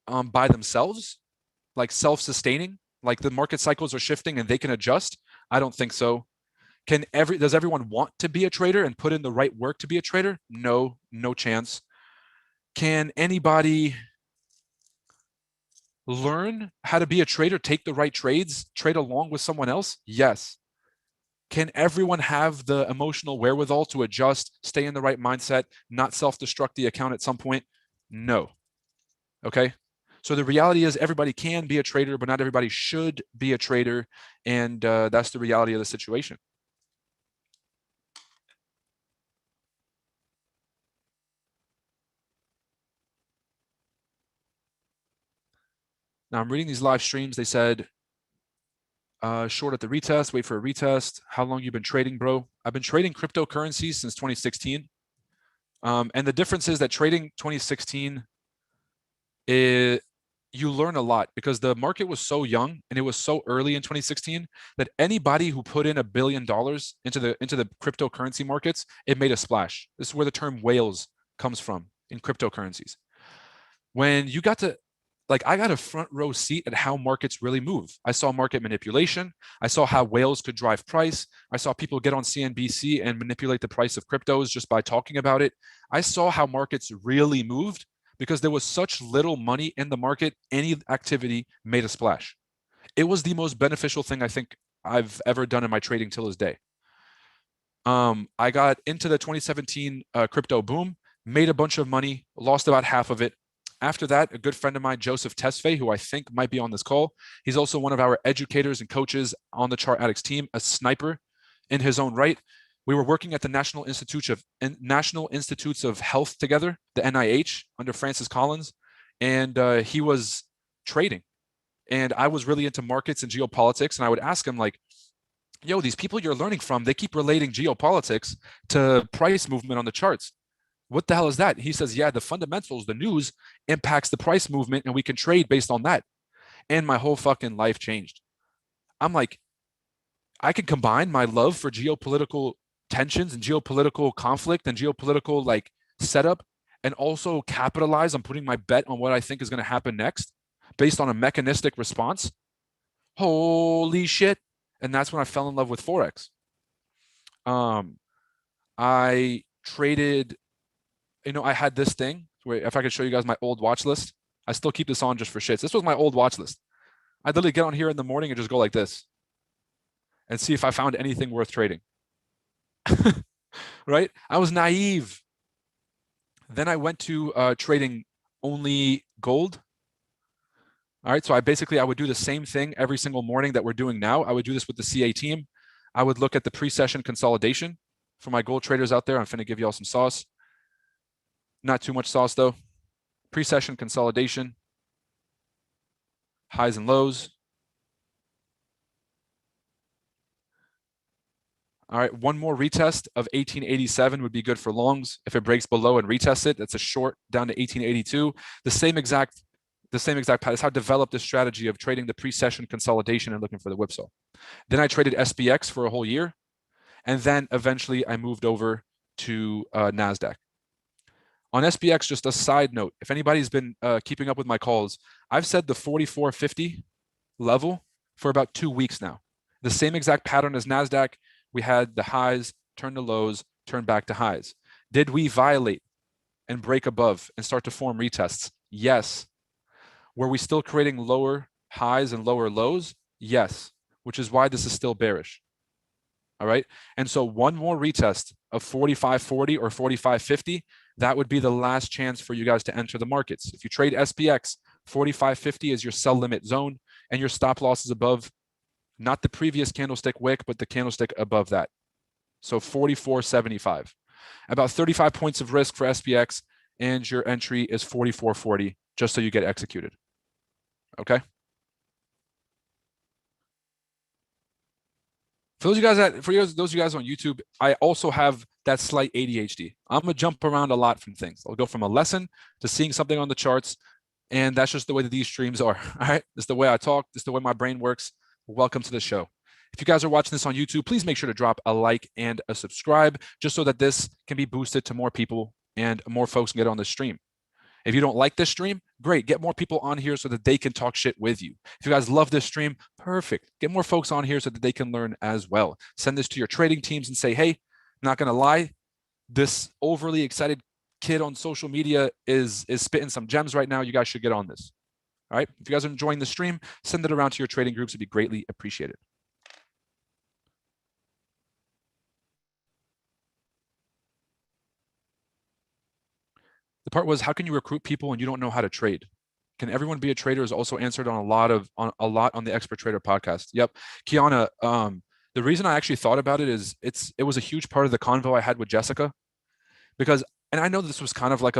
[SPEAKER 1] by themselves, like self-sustaining, like the market cycles are shifting and they can adjust? I don't think so. Does everyone want to be a trader and put in the right work to be a trader? No, no chance. Can anybody learn how to be a trader, take the right trades, trade along with someone else? Yes. Can everyone have the emotional wherewithal to adjust, stay in the right mindset, not self-destruct the account at some point? No. Okay. So the reality is everybody can be a trader, but not everybody should be a trader. And that's the reality of the situation. Now I'm reading these live streams. They said, short at the retest, wait for a retest. How long you been trading, bro? I've been trading cryptocurrencies since 2016. And the difference is that trading 2016, you learn a lot because the market was so young and it was so early in 2016 that anybody who put in $1 billion into the cryptocurrency markets, it made a splash. This is where the term whales comes from in cryptocurrencies. When you got to I got a front row seat at how markets really move. I saw market manipulation. I saw how whales could drive price. I saw people get on CNBC and manipulate the price of cryptos just by talking about it. I saw how markets really moved because there was such little money in the market. Any activity made a splash. It was the most beneficial thing I think I've ever done in my trading till this day. I got into the 2017 crypto boom, made a bunch of money, lost about half of it. After that, a good friend of mine, Joseph Tesfaye, who I think might be on this call, he's also one of our educators and coaches on the ChartAddicts team, a sniper in his own right. We were working at the National Institutes of Health together, the NIH, under Francis Collins, and he was trading. And I was really into markets and geopolitics, and I would ask him, like, yo, these people you're learning from, they keep relating geopolitics to price movement on the charts. What the hell is that? He says, yeah, the fundamentals, the news impacts the price movement, and we can trade based on that. And my whole fucking life changed. I'm like, I can combine my love for geopolitical tensions and geopolitical conflict and geopolitical setup and also capitalize on putting my bet on what I think is going to happen next based on a mechanistic response. Holy shit. And that's when I fell in love with Forex. I traded, I had this thing where if I could show you guys my old watch list, I still keep this on just for shits. This was my old watch list. I'd literally get on here in the morning and just go like this and see if I found anything worth trading. Right? I was naive. Then I went to trading only gold. All right. So I would do the same thing every single morning that we're doing now. I would do this with the CA team. I would look at the pre-session consolidation for my gold traders out there. I'm finna give y'all some sauce. Not too much sauce though. Pre-session consolidation, highs and lows. All right, one more retest of 1887 would be good for longs. If it breaks below and retests it, that's a short down to 1882. The same exact pattern. That's how I developed this strategy of trading the pre-session consolidation and looking for the whipsaw. Then I traded SPX for a whole year, and then eventually I moved over to NASDAQ. On SPX, just a side note, if anybody's been keeping up with my calls, I've said the 4450 level for about 2 weeks now. The same exact pattern as NASDAQ. We had the highs, turn to lows, turn back to highs. Did we violate and break above and start to form retests? Yes. Were we still creating lower highs and lower lows? Yes, which is why this is still bearish. All right. And so one more retest of 4540 or 4550, that would be the last chance for you guys to enter the markets. If you trade SPX, 4550 is your sell limit zone and your stop loss is above not the previous candlestick wick, but the candlestick above that. So 44.75. About 35 points of risk for SPX, and your entry is 44.40, just so you get executed. Okay. For those of you guys on YouTube, I also have that slight ADHD. I'm gonna jump around a lot from things. I'll go from a lesson to seeing something on the charts, and that's just the way that these streams are. All right, it's the way I talk. It's the way my brain works. Welcome to the show. If you guys are watching this on YouTube, please make sure to drop a like and a subscribe, just so that this can be boosted to more people and more folks can get on the stream. If you don't like this stream, great. Get more people on here so that they can talk shit with you. If you guys love this stream, perfect. Get more folks on here so that they can learn as well. Send this to your trading teams and say, hey, I'm not going to lie, this overly excited kid on social media is spitting some gems right now. You guys should get on this. All right. If you guys are enjoying the stream, send it around to your trading groups. It'd be greatly appreciated. The part was, how can you recruit people and you don't know how to trade? Can everyone be a trader is also answered on a lot on the Expert Trader podcast. Yep. Kiana, the reason I actually thought about it is it was a huge part of the convo I had with Jessica, because, and I know this was kind of like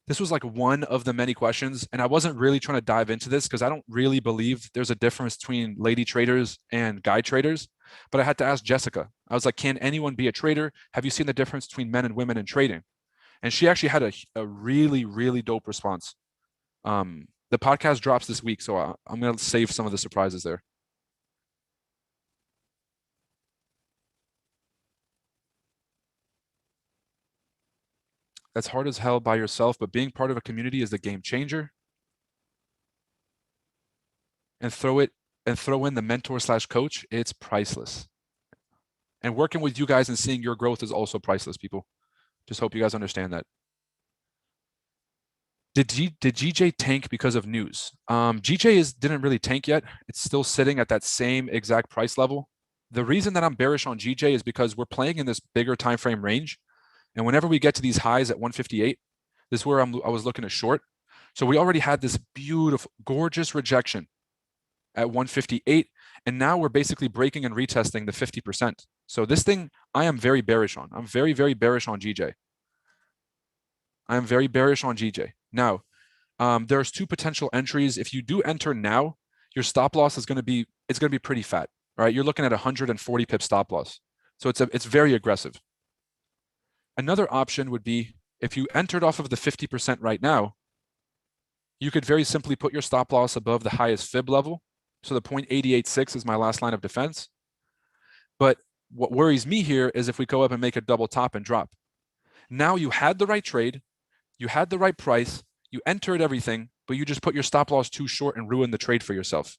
[SPEAKER 1] this was like one of the many questions, and I wasn't really trying to dive into this because I don't really believe there's a difference between lady traders and guy traders. But I had to ask Jessica. I was like, can anyone be a trader? Have you seen the difference between men and women in trading? And she actually had a really, really dope response. The podcast drops this week, so I'm going to save some of the surprises there. That's hard as hell by yourself, but being part of a community is the game changer. And throw in the mentor/coach, it's priceless. And working with you guys and seeing your growth is also priceless, people. Just hope you guys understand that. Did GJ tank because of news? GJ didn't really tank yet. It's still sitting at that same exact price level. The reason that I'm bearish on GJ is because we're playing in this bigger time frame range, and whenever we get to these highs at 158, this is where I was looking to short. So we already had this beautiful, gorgeous rejection at 158, and now we're basically breaking and retesting the 50%. So this thing I am very bearish on. I'm very, very bearish on GJ. I am very bearish on GJ. Now, there's two potential entries. If you do enter now, your stop loss is going to be pretty fat. All right, you're looking at 140 pip stop loss. So it's very aggressive. Another option would be, if you entered off of the 50% right now, you could very simply put your stop loss above the highest fib level. So the 0.886 is my last line of defense. But what worries me here is if we go up and make a double top and drop. Now you had the right trade, you had the right price, you entered everything, but you just put your stop loss too short and ruined the trade for yourself.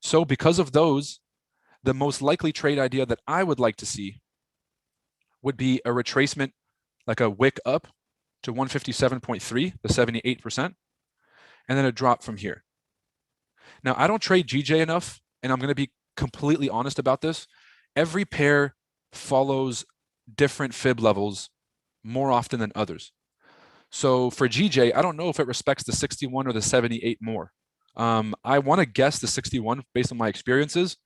[SPEAKER 1] So because of those, the most likely trade idea that I would like to see would be a retracement, like a wick up to 157.3, the 78%, and then a drop from here. Now, I don't trade GJ enough, and I'm going to be completely honest about this. Every pair follows different fib levels more often than others. So for GJ, I don't know if it respects the 61 or the 78 more. I want to guess the 61 based on my experiences,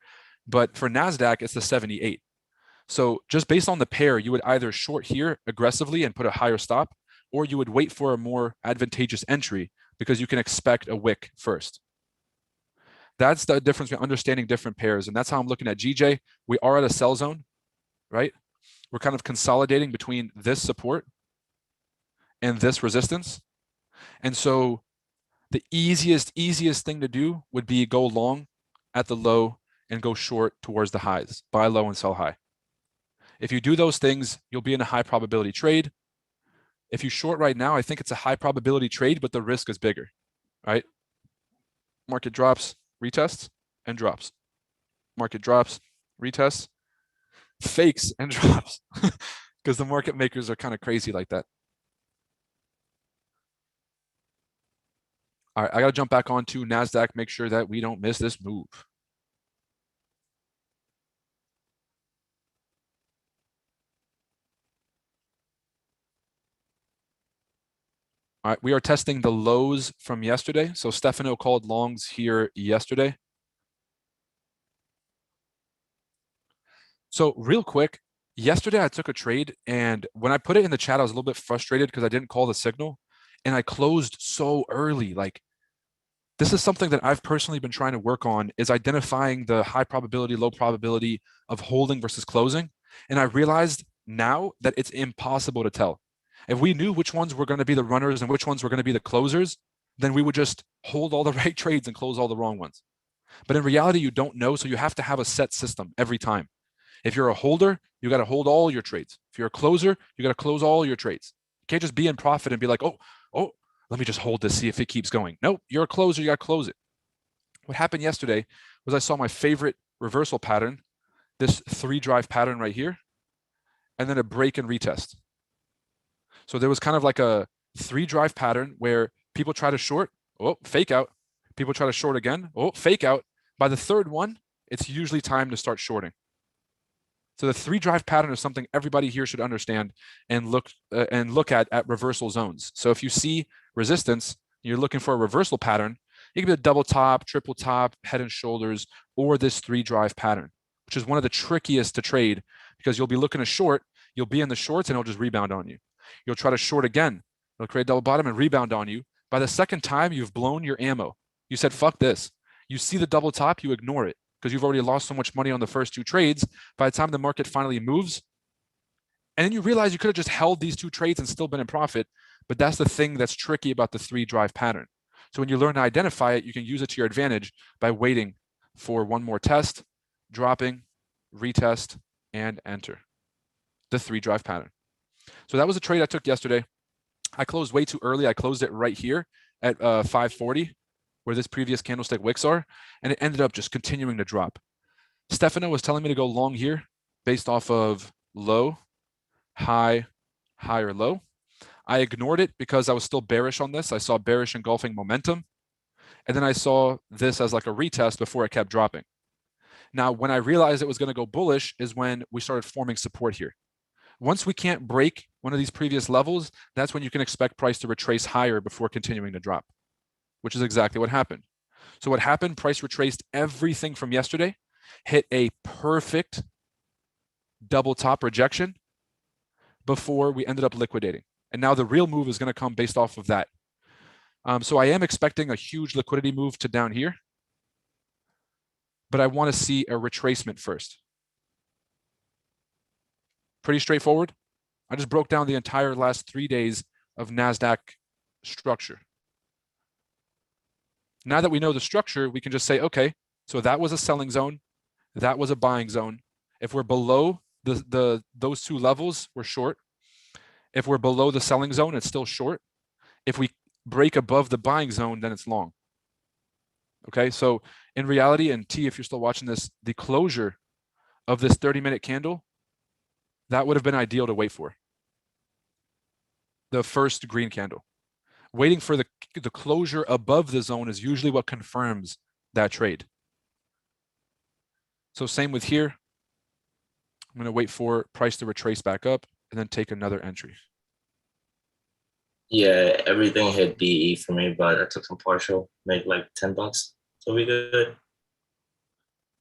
[SPEAKER 1] but for NASDAQ, it's the 78. So just based on the pair, you would either short here aggressively and put a higher stop, or you would wait for a more advantageous entry because you can expect a wick first. That's the difference between understanding different pairs. And that's how I'm looking at GJ. We are at a sell zone, right? We're kind of consolidating between this support and this resistance. And so the easiest thing to do would be go long at the low and go short towards the highs, buy low and sell high. If you do those things, you'll be in a high probability trade. If you short right now, I think it's a high probability trade, but the risk is bigger, right? Market drops, retests, and drops. Market drops, retests, fakes, and drops, because the market makers are kind of crazy like that. All right, I got to jump back onto NASDAQ, make sure that we don't miss this move. All right, we are testing the lows from yesterday. So Stefano called longs here yesterday. So real quick, yesterday I took a trade, and when I put it in the chat, I was a little bit frustrated because I didn't call the signal, and I closed so early. Like, this is something that I've personally been trying to work on, is identifying the high probability, low probability of holding versus closing. And I realized now that it's impossible to tell. If we knew which ones were going to be the runners and which ones were going to be the closers, then we would just hold all the right trades and close all the wrong ones. But in reality, you don't know. So you have to have a set system every time. If you're a holder, you got to hold all your trades. If you're a closer, you got to close all your trades. You can't just be in profit and be like, oh, let me just hold this, see if it keeps going. Nope, you're a closer, you got to close it. What happened yesterday was I saw my favorite reversal pattern, this 3-drive pattern right here, and then a break and retest. So there was kind of like a 3-drive pattern where people try to short, oh, fake out. People try to short again, oh, fake out. By the third one, it's usually time to start shorting. So the 3-drive pattern is something everybody here should understand and look at reversal zones. So if you see resistance, you're looking for a reversal pattern, it could be a double top, triple top, head and shoulders, or this 3-drive pattern, which is one of the trickiest to trade because you'll be looking to short, you'll be in the shorts and it'll just rebound on you. You'll try to short again, it'll create double bottom and rebound on you. By the second time, you've blown your ammo. You said, fuck this. You see the double top, you ignore it because you've already lost so much money on the first 2 trades. By the time the market finally moves, and then you realize you could have just held these 2 trades and still been in profit. But that's the thing that's tricky about the 3-drive pattern. So when you learn to identify it, you can use it to your advantage by waiting for one more test, dropping, retest, and enter. The 3-drive pattern. So that was a trade I took yesterday. I closed way too early. I closed it right here at 540, where this previous candlestick wicks are, and it ended up just continuing to drop. Stefano was telling me to go long here based off of low, high, high, or low. I ignored it because I was still bearish on this. I saw bearish engulfing momentum. And then I saw this as like a retest before it kept dropping. Now, when I realized it was going to go bullish is when we started forming support here. Once we can't break one of these previous levels, that's when you can expect price to retrace higher before continuing to drop, which is exactly what happened. So what happened, price retraced everything from yesterday, hit a perfect double top rejection before we ended up liquidating. And now the real move is going to come based off of that. So I am expecting a huge liquidity move to down here, but I want to see a retracement first. Pretty straightforward. I just broke down the entire last 3 days of NASDAQ structure. Now that we know the structure, we can just say, okay, so that was a selling zone. That was a buying zone. If we're below those 2 levels, we're short. If we're below the selling zone, it's still short. If we break above the buying zone, then it's long. Okay, so in reality, and T, if you're still watching this, the closure of this 30-minute candle, that would have been ideal to wait for. The first green candle. Waiting for the closure above the zone is usually what confirms that trade. So same with here. I'm going to wait for price to retrace back up and then take another entry.
[SPEAKER 2] Yeah, everything hit BE for me, but I took some partial, made like $10. So we good.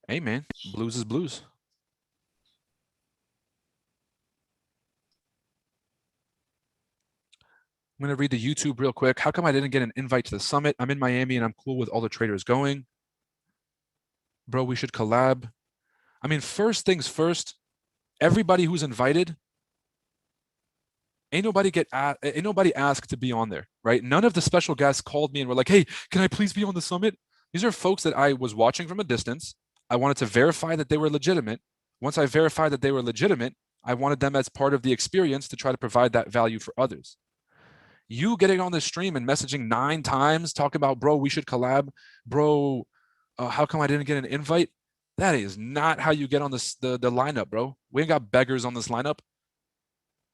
[SPEAKER 1] Hey man, blues is blues. I'm going to read the YouTube real quick. How come I didn't get an invite to the summit? I'm in Miami and I'm cool with all the traders going. Bro, we should collab. I mean, first things first, everybody who's invited, ain't nobody asked to be on there, right? None of the special guests called me and were like, hey, can I please be on the summit? These are folks that I was watching from a distance. I wanted to verify that they were legitimate. Once I verified that they were legitimate, I wanted them as part of the experience to try to provide that value for others. You getting on this stream and messaging 9 times, talking about, bro, we should collab, bro, how come I didn't get an invite? That is not how you get on this the lineup, bro. We ain't got beggars on this lineup.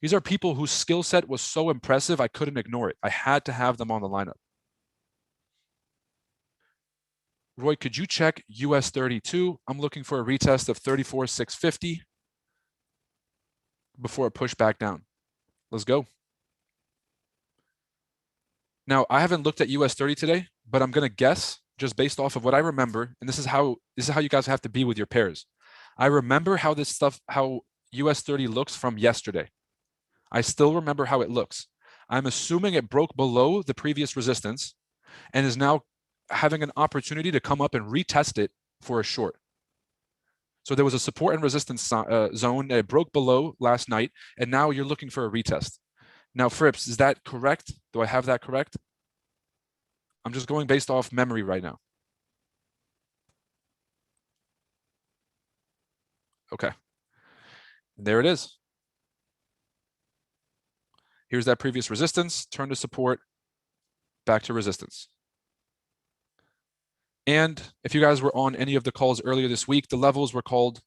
[SPEAKER 1] These are people whose skill set was so impressive, I couldn't ignore it. I had to have them on the lineup. Roy, could you check US 32? I'm looking for a retest of 34,650 before it pushed back down. Let's go. Now, I haven't looked at US 30 today, but I'm going to guess just based off of what I remember, and this is how you guys have to be with your pairs. I remember how US 30 looks from yesterday. I still remember how it looks. I'm assuming it broke below the previous resistance and is now having an opportunity to come up and retest it for a short. So there was a support and resistance zone that broke below last night, and now you're looking for a retest. Now, Frips, is that correct? Do I have that correct? I'm just going based off memory right now. Okay. And there it is. Here's that previous resistance, turn to support, back to resistance. And if you guys were on any of the calls earlier this week, the levels were called.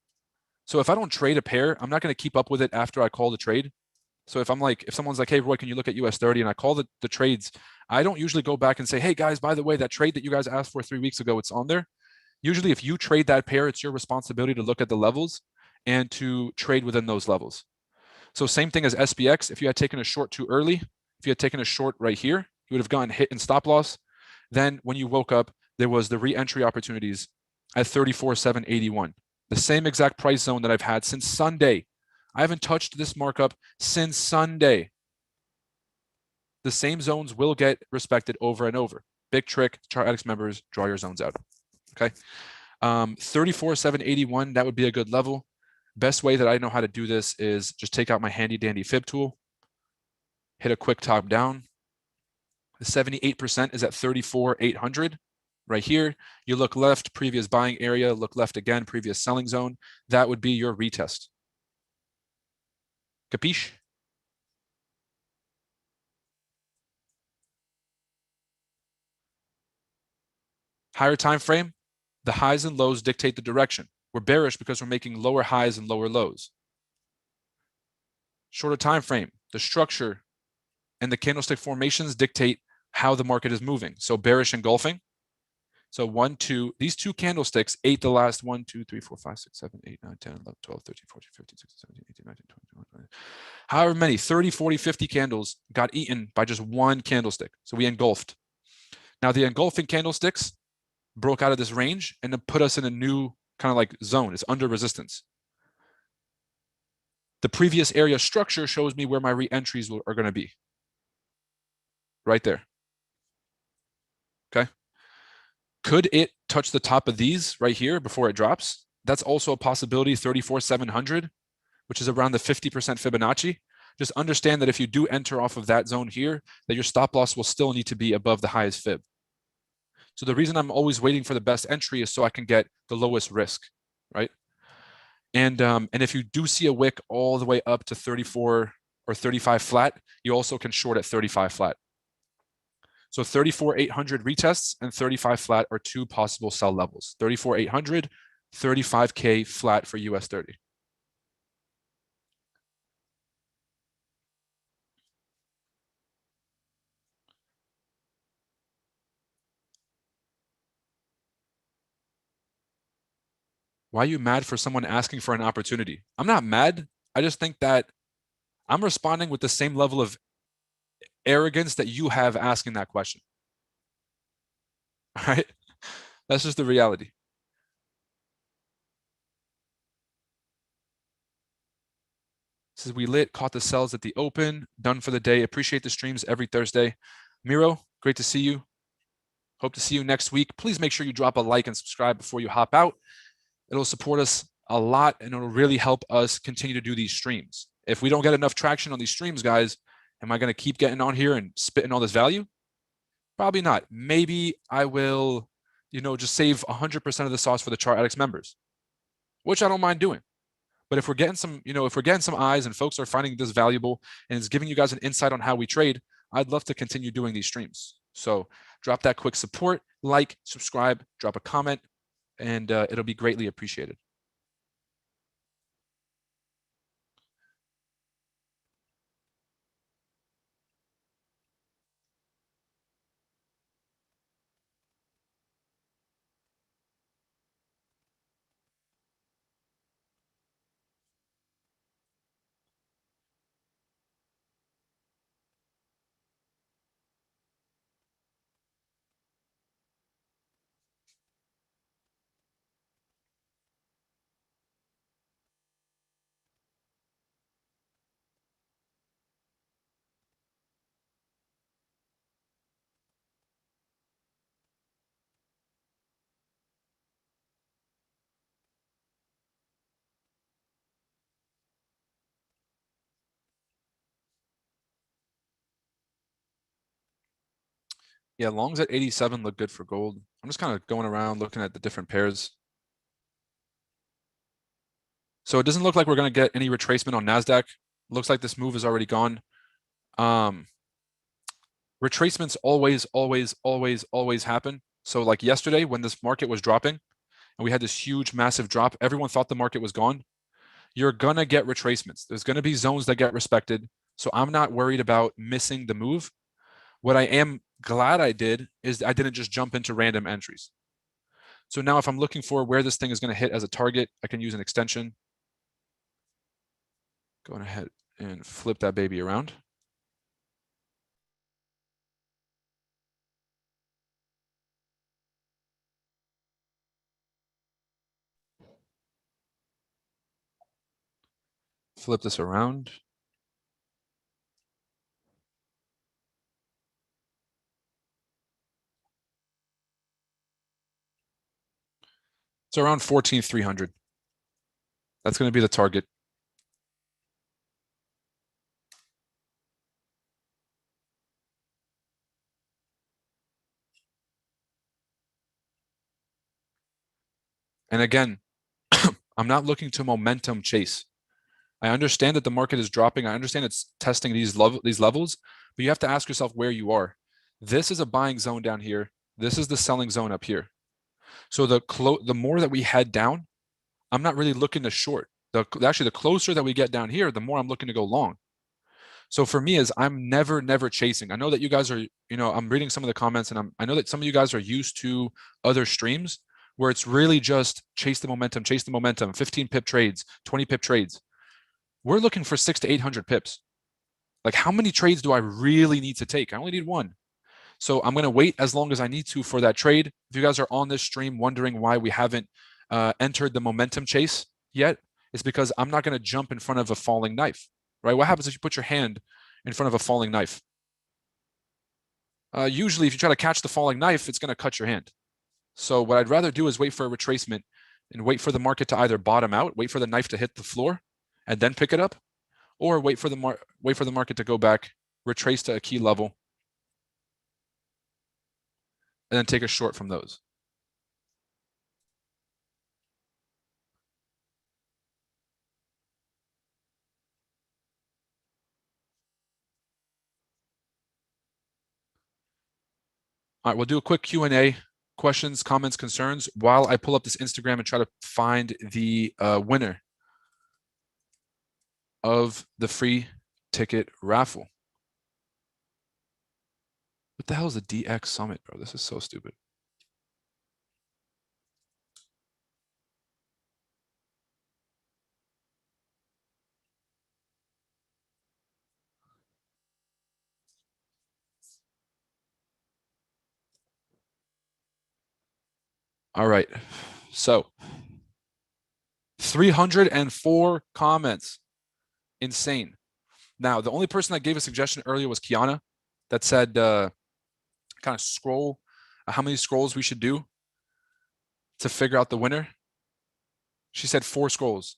[SPEAKER 1] So if I don't trade a pair, I'm not going to keep up with it after I call the trade. So if someone's like, hey, Roy, can you look at US 30? And I call the trades, I don't usually go back and say, hey, guys, by the way, that trade that you guys asked for 3 weeks ago, it's on there. Usually, if you trade that pair, it's your responsibility to look at the levels and to trade within those levels. So same thing as SPX. If you had taken a short too early, if you had taken a short right here, you would have gotten hit and stop loss. Then when you woke up, there was the re-entry opportunities at 34,781. The same exact price zone that I've had since Sunday. I haven't touched this markup since Sunday. The same zones will get respected over and over. Big trick, ChartAddicts members, draw your zones out. Okay. 34,781, that would be a good level. Best way that I know how to do this is just take out my handy dandy fib tool, hit a quick top down. The 78% is at 34,800 right here. You look left, previous buying area, look left again, previous selling zone. That would be your retest. Capiche? Higher time frame, the highs and lows dictate the direction. We're bearish because we're making lower highs and lower lows. Shorter time frame, the structure and the candlestick formations dictate how the market is moving. So bearish engulfing. So 1, 2, these two candlesticks ate the last 1, 2, 3, 4, 5, 6, 7, 8, 9, 10, 11, 12, 13, 14, 15, 16, 17, 18, 19, 20, 21, 22. However many, 30, 40, 50 candles got eaten by just one candlestick. So we engulfed. Now the engulfing candlesticks broke out of this range and then put us in a new kind of like zone. It's under resistance. The previous area structure shows me where my re-entries are going to be. Right there. Okay. Could it touch the top of these right here before it drops? That's also a possibility, 34,700, which is around the 50% Fibonacci. Just understand that if you do enter off of that zone here, that your stop loss will still need to be above the highest fib. So the reason I'm always waiting for the best entry is so I can get the lowest risk, right? And if you do see a wick all the way up to 34 or 35 flat, you also can short at 35 flat. So 34,800 retests and 35 flat are two possible sell levels. 34,800, 35K flat for US 30. Why are you mad for someone asking for an opportunity? I'm not mad. I just think that I'm responding with the same level of arrogance that you have asking that question. All right? That's just the reality. This is we lit, caught the sells at the open, done for the day. Appreciate the streams every Thursday. Miro, great to see you. Hope to see you next week. Please make sure you drop a like and subscribe before you hop out. It'll support us a lot and it'll really help us continue to do these streams. If we don't get enough traction on these streams, guys, am I going to keep getting on here and spitting all this value? Probably not. Maybe I will, just save 100% of the sauce for the ChartAddicts members, which I don't mind doing. But if we're getting some eyes and folks are finding this valuable and it's giving you guys an insight on how we trade, I'd love to continue doing these streams. So drop that quick support, like, subscribe, drop a comment, and it'll be greatly appreciated. Yeah, longs at 87 look good for gold. I'm just kind of going around looking at the different pairs. So it doesn't look like we're going to get any retracement on NASDAQ. Looks like this move is already gone. Retracements always happen. So like yesterday when this market was dropping and we had this huge, massive drop, everyone thought the market was gone. You're going to get retracements. There's going to be zones that get respected. So I'm not worried about missing the move. What I am glad I did is I didn't just jump into random entries. So now if I'm looking for where this thing is going to hit as a target, I can use an extension. Going ahead and flip that baby around. Flip this around. So around 14,300. That's going to be the target. And again, I'm not looking to momentum chase. I understand that the market is dropping. I understand it's testing these levels, but you have to ask yourself where you are. This is a buying zone down here. This is the selling zone up here. So the more that we head down, I'm not really looking to short. Actually, the closer that we get down here, the more I'm looking to go long. So for me, is I'm never chasing. I know that you guys are, I'm reading some of the comments, and I know that some of you guys are used to other streams where it's really just chase the momentum, 15 pip trades, 20 pip trades. We're looking for 600 to 800 pips. Like, how many trades do I really need to take? I only need one. So I'm going to wait as long as I need to for that trade. If you guys are on this stream wondering why we haven't entered the momentum chase yet, it's because I'm not going to jump in front of a falling knife, right? What happens if you put your hand in front of a falling knife? Usually, if you try to catch the falling knife, it's going to cut your hand. So what I'd rather do is wait for a retracement and wait for the market to either bottom out, wait for the knife to hit the floor, and then pick it up, or wait for the market to go back, retrace to a key level, and then take a short from those. All right, we'll do a quick Q&A, questions, comments, concerns, while I pull up this Instagram and try to find the winner of the free ticket raffle. What the hell is the DX Summit, bro? This is so stupid. All right, so 304 comments. Insane. Now, the only person that gave a suggestion earlier was Kiana, that said kind of scroll how many scrolls we should do to figure out the winner. She said 4 scrolls.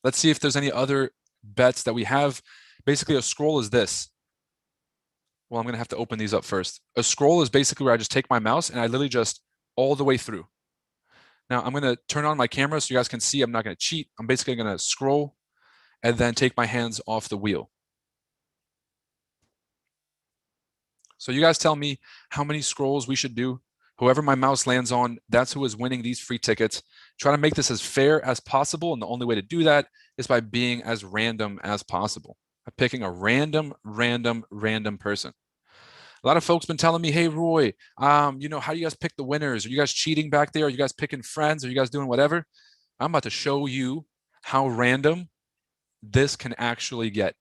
[SPEAKER 1] Let's see if there's any other bets that we have. Basically, a scroll is this. Well, I'm going to have to open these up first. A scroll is basically where I just take my mouse and I literally just all the way through. Now, I'm going to turn on my camera so you guys can see. I'm not going to cheat. I'm basically going to scroll and then take my hands off the wheel. So you guys tell me how many scrolls we should do. Whoever my mouse lands on, that's who is winning these free tickets. Try to make this as fair as possible. And the only way to do that is by being as random as possible. I'm picking a random person. A lot of folks been telling me, hey, Roy, how do you guys pick the winners? Are you guys cheating back there? Are you guys picking friends? Are you guys doing whatever? I'm about to show you how random this can actually get.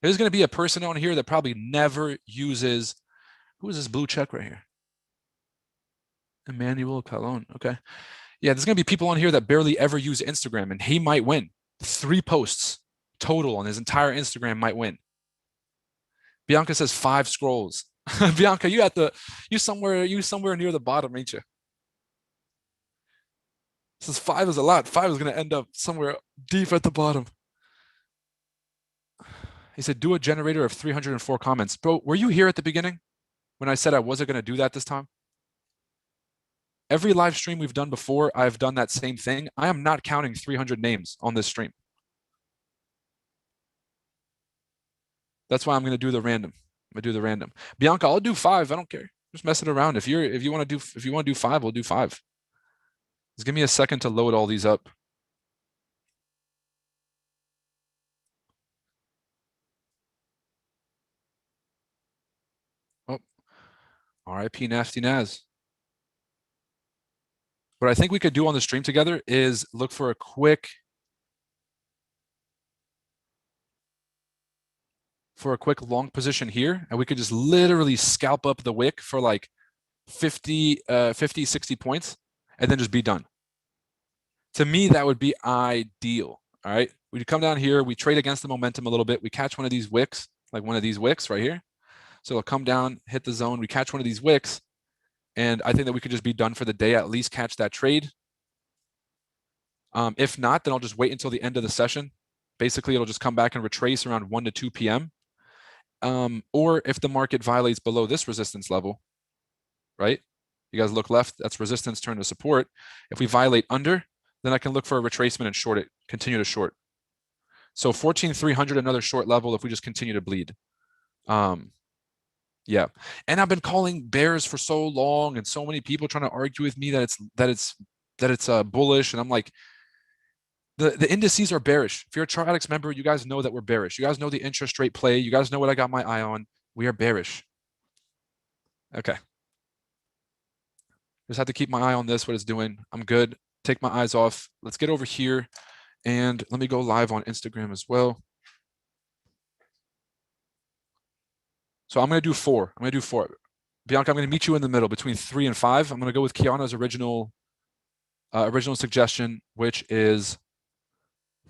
[SPEAKER 1] There's going to be a person on here that probably never uses, who is this blue check right here? Emmanuel Calon. Okay. Yeah, there's going to be people on here that barely ever use Instagram, and he might win. 3 posts total on his entire Instagram might win. Bianca says 5 scrolls. Bianca, you somewhere near the bottom, ain't you? Says 5 is a lot. 5 is going to end up somewhere deep at the bottom. He said, do a generator of 304 comments. Bro, were you here at the beginning? when I said I wasn't going to do that this time? Every live stream we've done before, I've done that same thing. I am not counting 300 names on this stream. That's why I'm going to do the random. I'm going to do the random. Bianca, I'll do 5. I don't care. Just mess it around. If you want to do 5, we'll do 5. Just give me a second to load all these up. Oh, RIP Nasty Naz. What I think we could do on the stream together is look for a quick long position here, and we could just literally scalp up the wick for like 50, 60 points, and then just be done. To me, that would be ideal. All right. We come down here, we trade against the momentum a little bit. We catch one of these wicks, like one of these wicks right here. So it'll come down, hit the zone. We catch one of these wicks. And I think that we could just be done for the day, at least catch that trade. If not, then I'll just wait until the end of the session. Basically, it'll just come back and retrace around 1 to 2 p.m. Or if the market violates below this resistance level, right? You guys look left, that's resistance turn to support. If we violate under, then I can look for a retracement and short it, continue to short. So 14,300, another short level if we just continue to bleed. Yeah. And I've been calling bears for so long, and so many people trying to argue with me that it's bullish. And I'm like, the indices are bearish. If you're a ChartAddicts member, you guys know that we're bearish. You guys know the interest rate play. You guys know what I got my eye on. We are bearish. Okay. Just have to keep my eye on this, what it's doing. I'm good. Take my eyes off. Let's get over here, and let me go live on Instagram as well. So I'm going to do 4. I'm going to do 4. Bianca, I'm going to meet you in the middle between 3 and 5. I'm going to go with Kiana's original suggestion, which is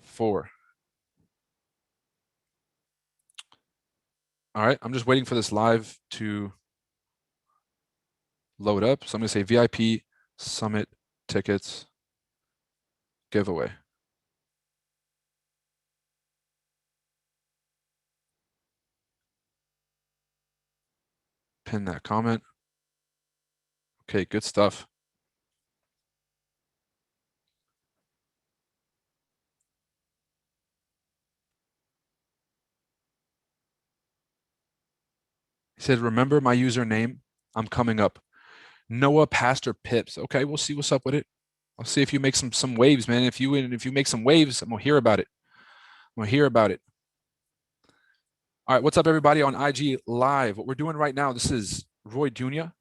[SPEAKER 1] 4. All right. I'm just waiting for this live to load up. So I'm going to say VIP Summit tickets giveaway. Pin that comment. Okay, good stuff. He said, remember my username. I'm coming up. Noah Pastor Pips. Okay, we'll see what's up with it. I'll see if you make some waves, man. If you make some waves, I'm gonna hear about it. I'm gonna hear about it. All right, what's up, everybody on IG Live? What we're doing right now, this is Roy Dunya,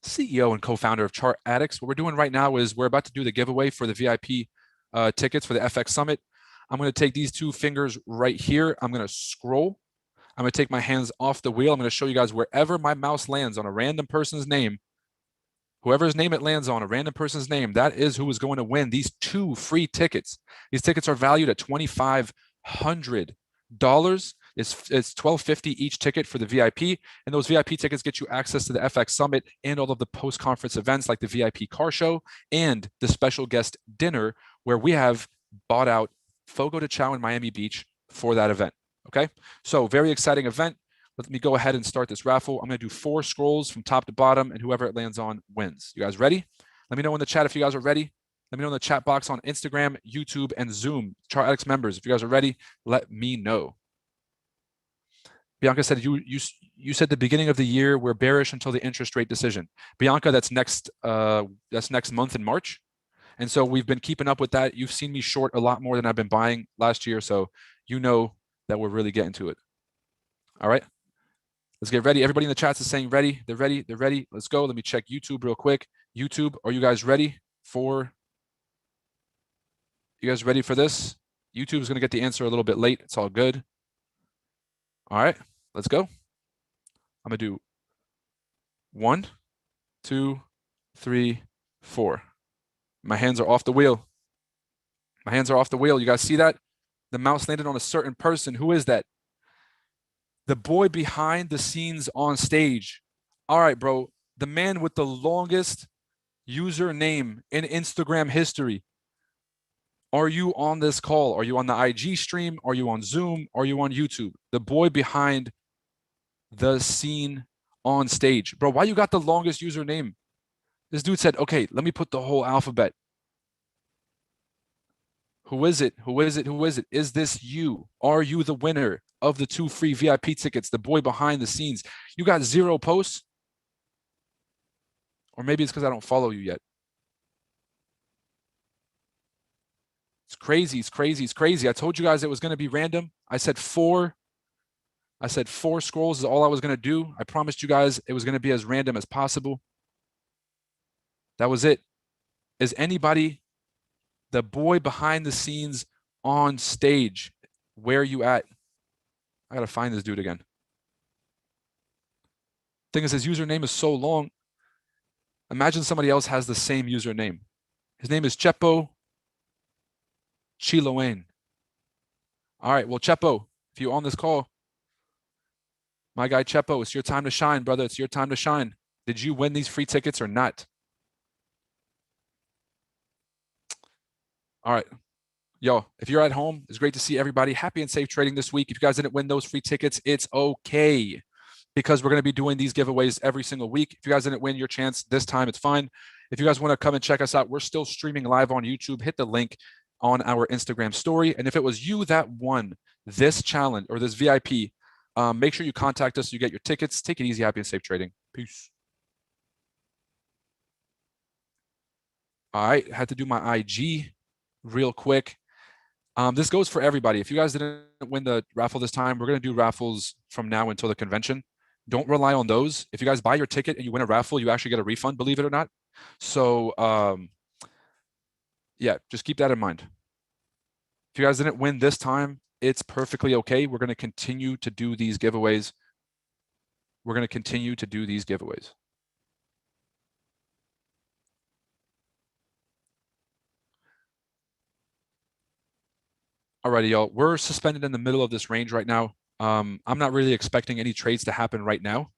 [SPEAKER 1] CEO and co-founder of ChartAddicts. What we're doing right now is we're about to do the giveaway for the VIP tickets for the FX Summit. I'm going to take these 2 fingers right here. I'm going to scroll. I'm going to take my hands off the wheel. I'm going to show you guys wherever my mouse lands on a random person's name, whoever's name it lands on, a random person's name, that is who is going to win these 2 free tickets. These tickets are valued at $2,500. It's $1,250 each ticket for the VIP, and those VIP tickets get you access to the FX Summit and all of the post-conference events like the VIP car show and the special guest dinner where we have bought out Fogo de Chao in Miami Beach for that event. Okay, so very exciting event. Let me go ahead and start this raffle. I'm going to do 4 scrolls from top to bottom, and whoever it lands on wins. You guys ready? Let me know in the chat if you guys are ready. Let me know in the chat box on Instagram, YouTube, and Zoom. ChartAddicts members, if you guys are ready, let me know. Bianca said you said the beginning of the year we're bearish until the interest rate decision. Bianca, that's next month in March. And so we've been keeping up with that. You've seen me short a lot more than I've been buying last year. So you know that we're really getting to it. All right. Let's get ready. Everybody in the chats is saying ready. They're ready. They're ready. Let's go. Let me check YouTube real quick. YouTube, are you guys ready for this? YouTube is going to get the answer a little bit late. It's all good. All right. Let's go. I'm going to do 1, 2, 3, 4. My hands are off the wheel. My hands are off the wheel. You guys see that? The mouse landed on a certain person. Who is that? The boy behind the scenes on stage. All right, bro. The man with the longest username in Instagram history. Are you on this call? Are you on the IG stream? Are you on Zoom? Are you on YouTube? The boy behind the scene on stage. Bro, why you got the longest username? This dude said, okay, let me put the whole alphabet. Who is it? Who is it? Who is it? Is this you? Are you the winner of the 2 free VIP tickets? The boy behind the scenes. You got 0 posts? Or maybe it's because I don't follow you yet. It's crazy. It's crazy. It's crazy. I told you guys it was going to be random. I said 4 scrolls is all I was going to do. I promised you guys it was going to be as random as possible. That was it. Is anybody the boy behind the scenes on stage? Where are you at? I got to find this dude again. Thing is, his username is so long. Imagine somebody else has the same username. His name is Chepo Chiloane. All right, well, Chepo, if you're on this call, my guy Chepo, it's your time to shine, brother. It's your time to shine. Did you win these free tickets or not? All right. Yo, if you're at home, it's great to see everybody. Happy and safe trading this week. If you guys didn't win those free tickets, it's okay because we're going to be doing these giveaways every single week. If you guys didn't win your chance this time, it's fine. If you guys want to come and check us out, we're still streaming live on YouTube. Hit the link on our Instagram story. And if it was you that won this challenge or this VIP, make sure you contact us so you get your tickets. Take it easy, happy and safe trading. Peace. All right, had to do my IG real quick. This goes for everybody. If you guys didn't win the raffle this time, we're going to do raffles from now until the convention. Don't rely on those. If you guys buy your ticket and you win a raffle, you actually get a refund, believe it or not. So, yeah, just keep that in mind. If you guys didn't win this time, it's perfectly okay. We're going to continue to do these giveaways. We're going to continue to do these giveaways. Alrighty, y'all. We're suspended in the middle of this range right now. I'm not really expecting any trades to happen right now.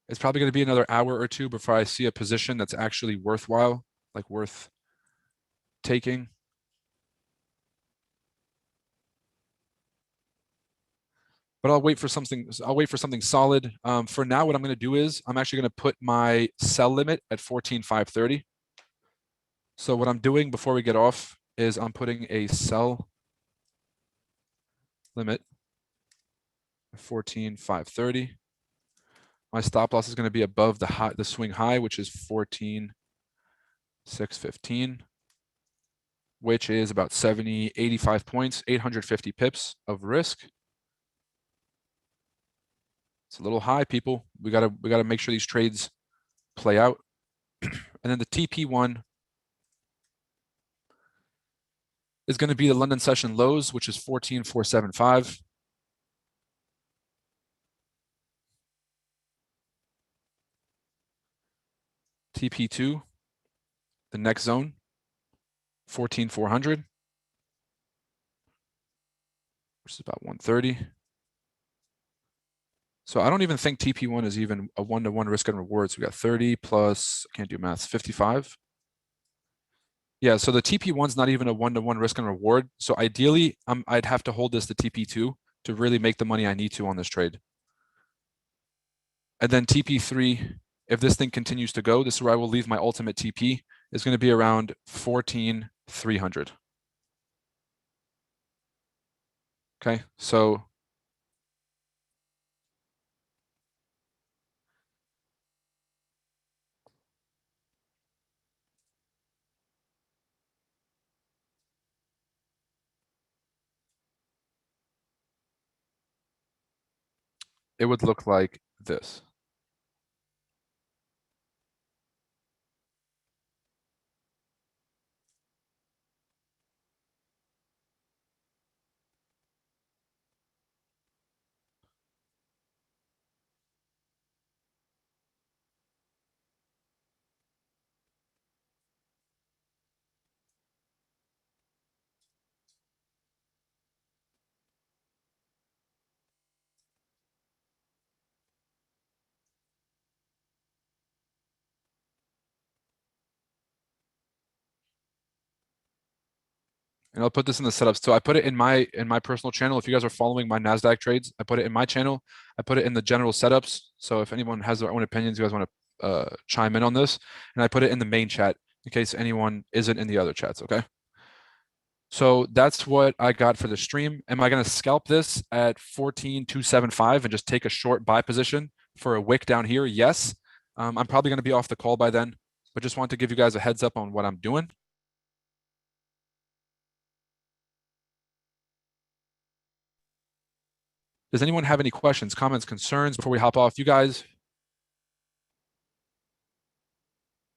[SPEAKER 1] It's probably going to be another hour or two before I see a position that's actually worthwhile, like worth taking. But I'll wait for something. I'll wait for something solid. For now, what I'm going to do is I'm actually going to put my sell limit at 14,530. So what I'm doing before we get off is I'm putting a sell limit at 14,530. My stop loss is going to be above the swing high, which is 14,615, which is about 70, 85 points, 850 pips of risk. It's a little high, people. We gotta make sure these trades play out. And then the TP1 is going to be the London session lows, which is 14,475. TP2, the next zone, 14,400, which is about 130. So I don't even think TP1 is even a one-to-one risk and reward. So we got 30 plus, I can't do math, 55. Yeah, so the TP1 is not even a one-to-one risk and reward. So ideally, I'd have to hold this to TP2 to really make the money I need to on this trade. And then TP3, if this thing continues to go, this is where I will leave my ultimate TP, is going to be around 14,300. Okay, so it would look like this. and I'll put this in the setups too. I put it in my personal channel. If you guys are following my NASDAQ trades, I put it in my channel. I put it in the general setups. So if anyone has their own opinions, you guys want to chime in on this, and I put it in the main chat in case anyone isn't in the other chats. Okay. So that's what I got for the stream. Am I going to scalp this at 14,275 and just take a short buy position for a wick down here? Yes. I'm probably going to be off the call by then, but just want to give you guys a heads up on what I'm doing. Does anyone have any questions, comments, concerns before we hop off? You guys,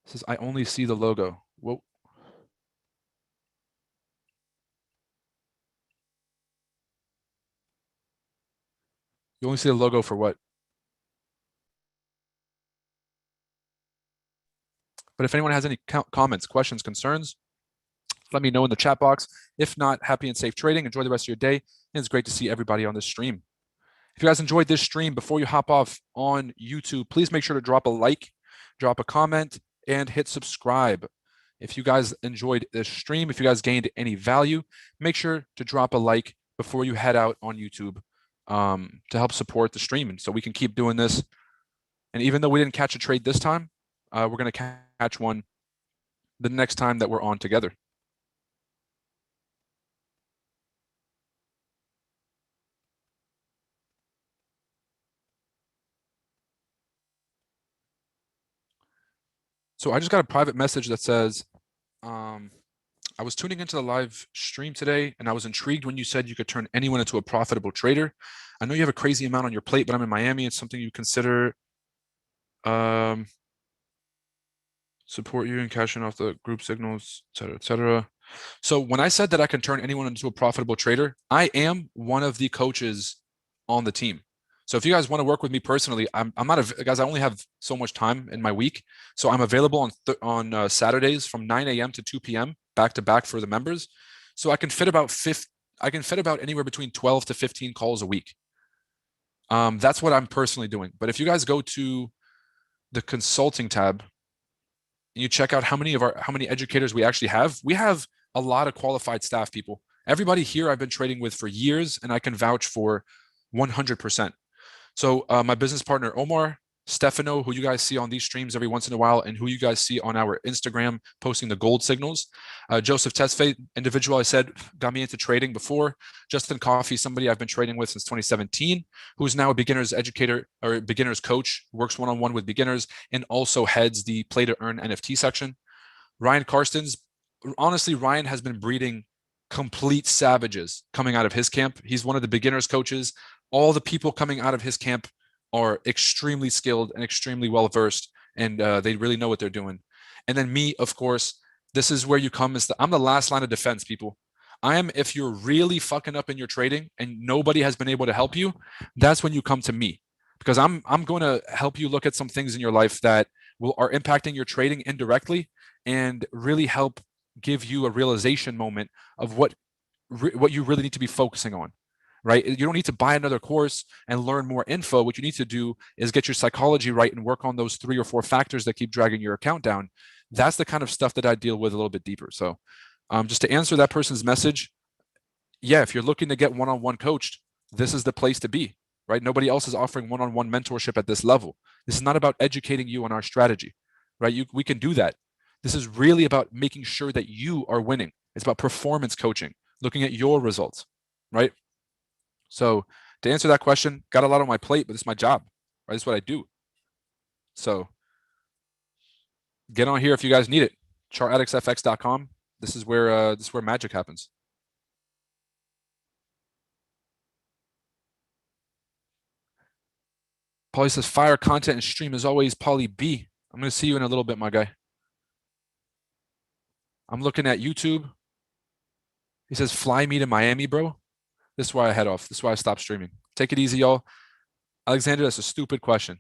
[SPEAKER 1] this is, I only see the logo. Whoa. You only see the logo for what? But if anyone has any comments, questions, concerns, let me know in the chat box. If not, happy and safe trading. Enjoy the rest of your day. And it's great to see everybody on this stream. If you guys enjoyed this stream, before you hop off on YouTube, please make sure to drop a like, drop a comment, and hit subscribe. If you guys enjoyed this stream, if you guys gained any value, make sure to drop a like before you head out on YouTube to help support the stream. And so we can keep doing this. And even though we didn't catch a trade this time, we're going to catch one the next time that we're on together. So I just got a private message that says, I was tuning into the live stream today, and I was intrigued when you said you could turn anyone into a profitable trader. I know you have a crazy amount on your plate, but I'm in Miami. It's something you consider support you in cashing off the group signals, et cetera, et cetera. So when I said that I can turn anyone into a profitable trader, I am one of the coaches on the team. So if you guys want to work with me personally, I'm not guys. I only have so much time in my week, so I'm available on Saturdays from 9 a.m. to 2 p.m. back to back for the members. So I can fit about anywhere between 12 to 15 calls a week. That's what I'm personally doing. But if you guys go to the consulting tab and you check out how many educators we actually have, we have a lot of qualified staff people. Everybody here I've been trading with for years, and I can vouch for 100%. So my business partner, Omar, Stefano, who you guys see on these streams every once in a while, and who you guys see on our Instagram posting the gold signals. Joseph Tesfaye, individual I said got me into trading before. Justin Coffey, somebody I've been trading with since 2017, who's now a beginner's educator or beginner's coach, works one-on-one with beginners, and also heads the Play to Earn NFT section. Ryan Karstens, honestly, Ryan has been breeding complete savages coming out of his camp. He's one of the beginners coaches. All the people coming out of his camp are extremely skilled and extremely well versed, and they really know what they're doing. And then me, of course, this is where you come. I'm the last line of defense, people. I am, if you're really fucking up in your trading and nobody has been able to help you, that's when you come to me, because I'm going to help you look at some things in your life that are impacting your trading indirectly and really help give you a realization moment of what you really need to be focusing on. Right? You don't need to buy another course and learn more info. What you need to do is get your psychology right and work on those 3 or 4 factors that keep dragging your account down. That's the kind of stuff that I deal with a little bit deeper. So just to answer that person's message, yeah, if you're looking to get one-on-one coached, this is the place to be, right? Nobody else is offering one-on-one mentorship at this level. This is not about educating you on our strategy, right? We can do that. This is really about making sure that you are winning. It's about performance coaching, looking at your results, right? So to answer that question, got a lot on my plate, but it's my job, right? It's what I do. So get on here if you guys need it. ChartAddictsFX.com. This is where magic happens. Paulie says fire content and stream as always. Paulie B. I'm going to see you in a little bit, my guy. I'm looking at YouTube. He says fly me to Miami, bro. This is why I head off. This is why I stopped streaming. Take it easy, y'all. Alexander, that's a stupid question.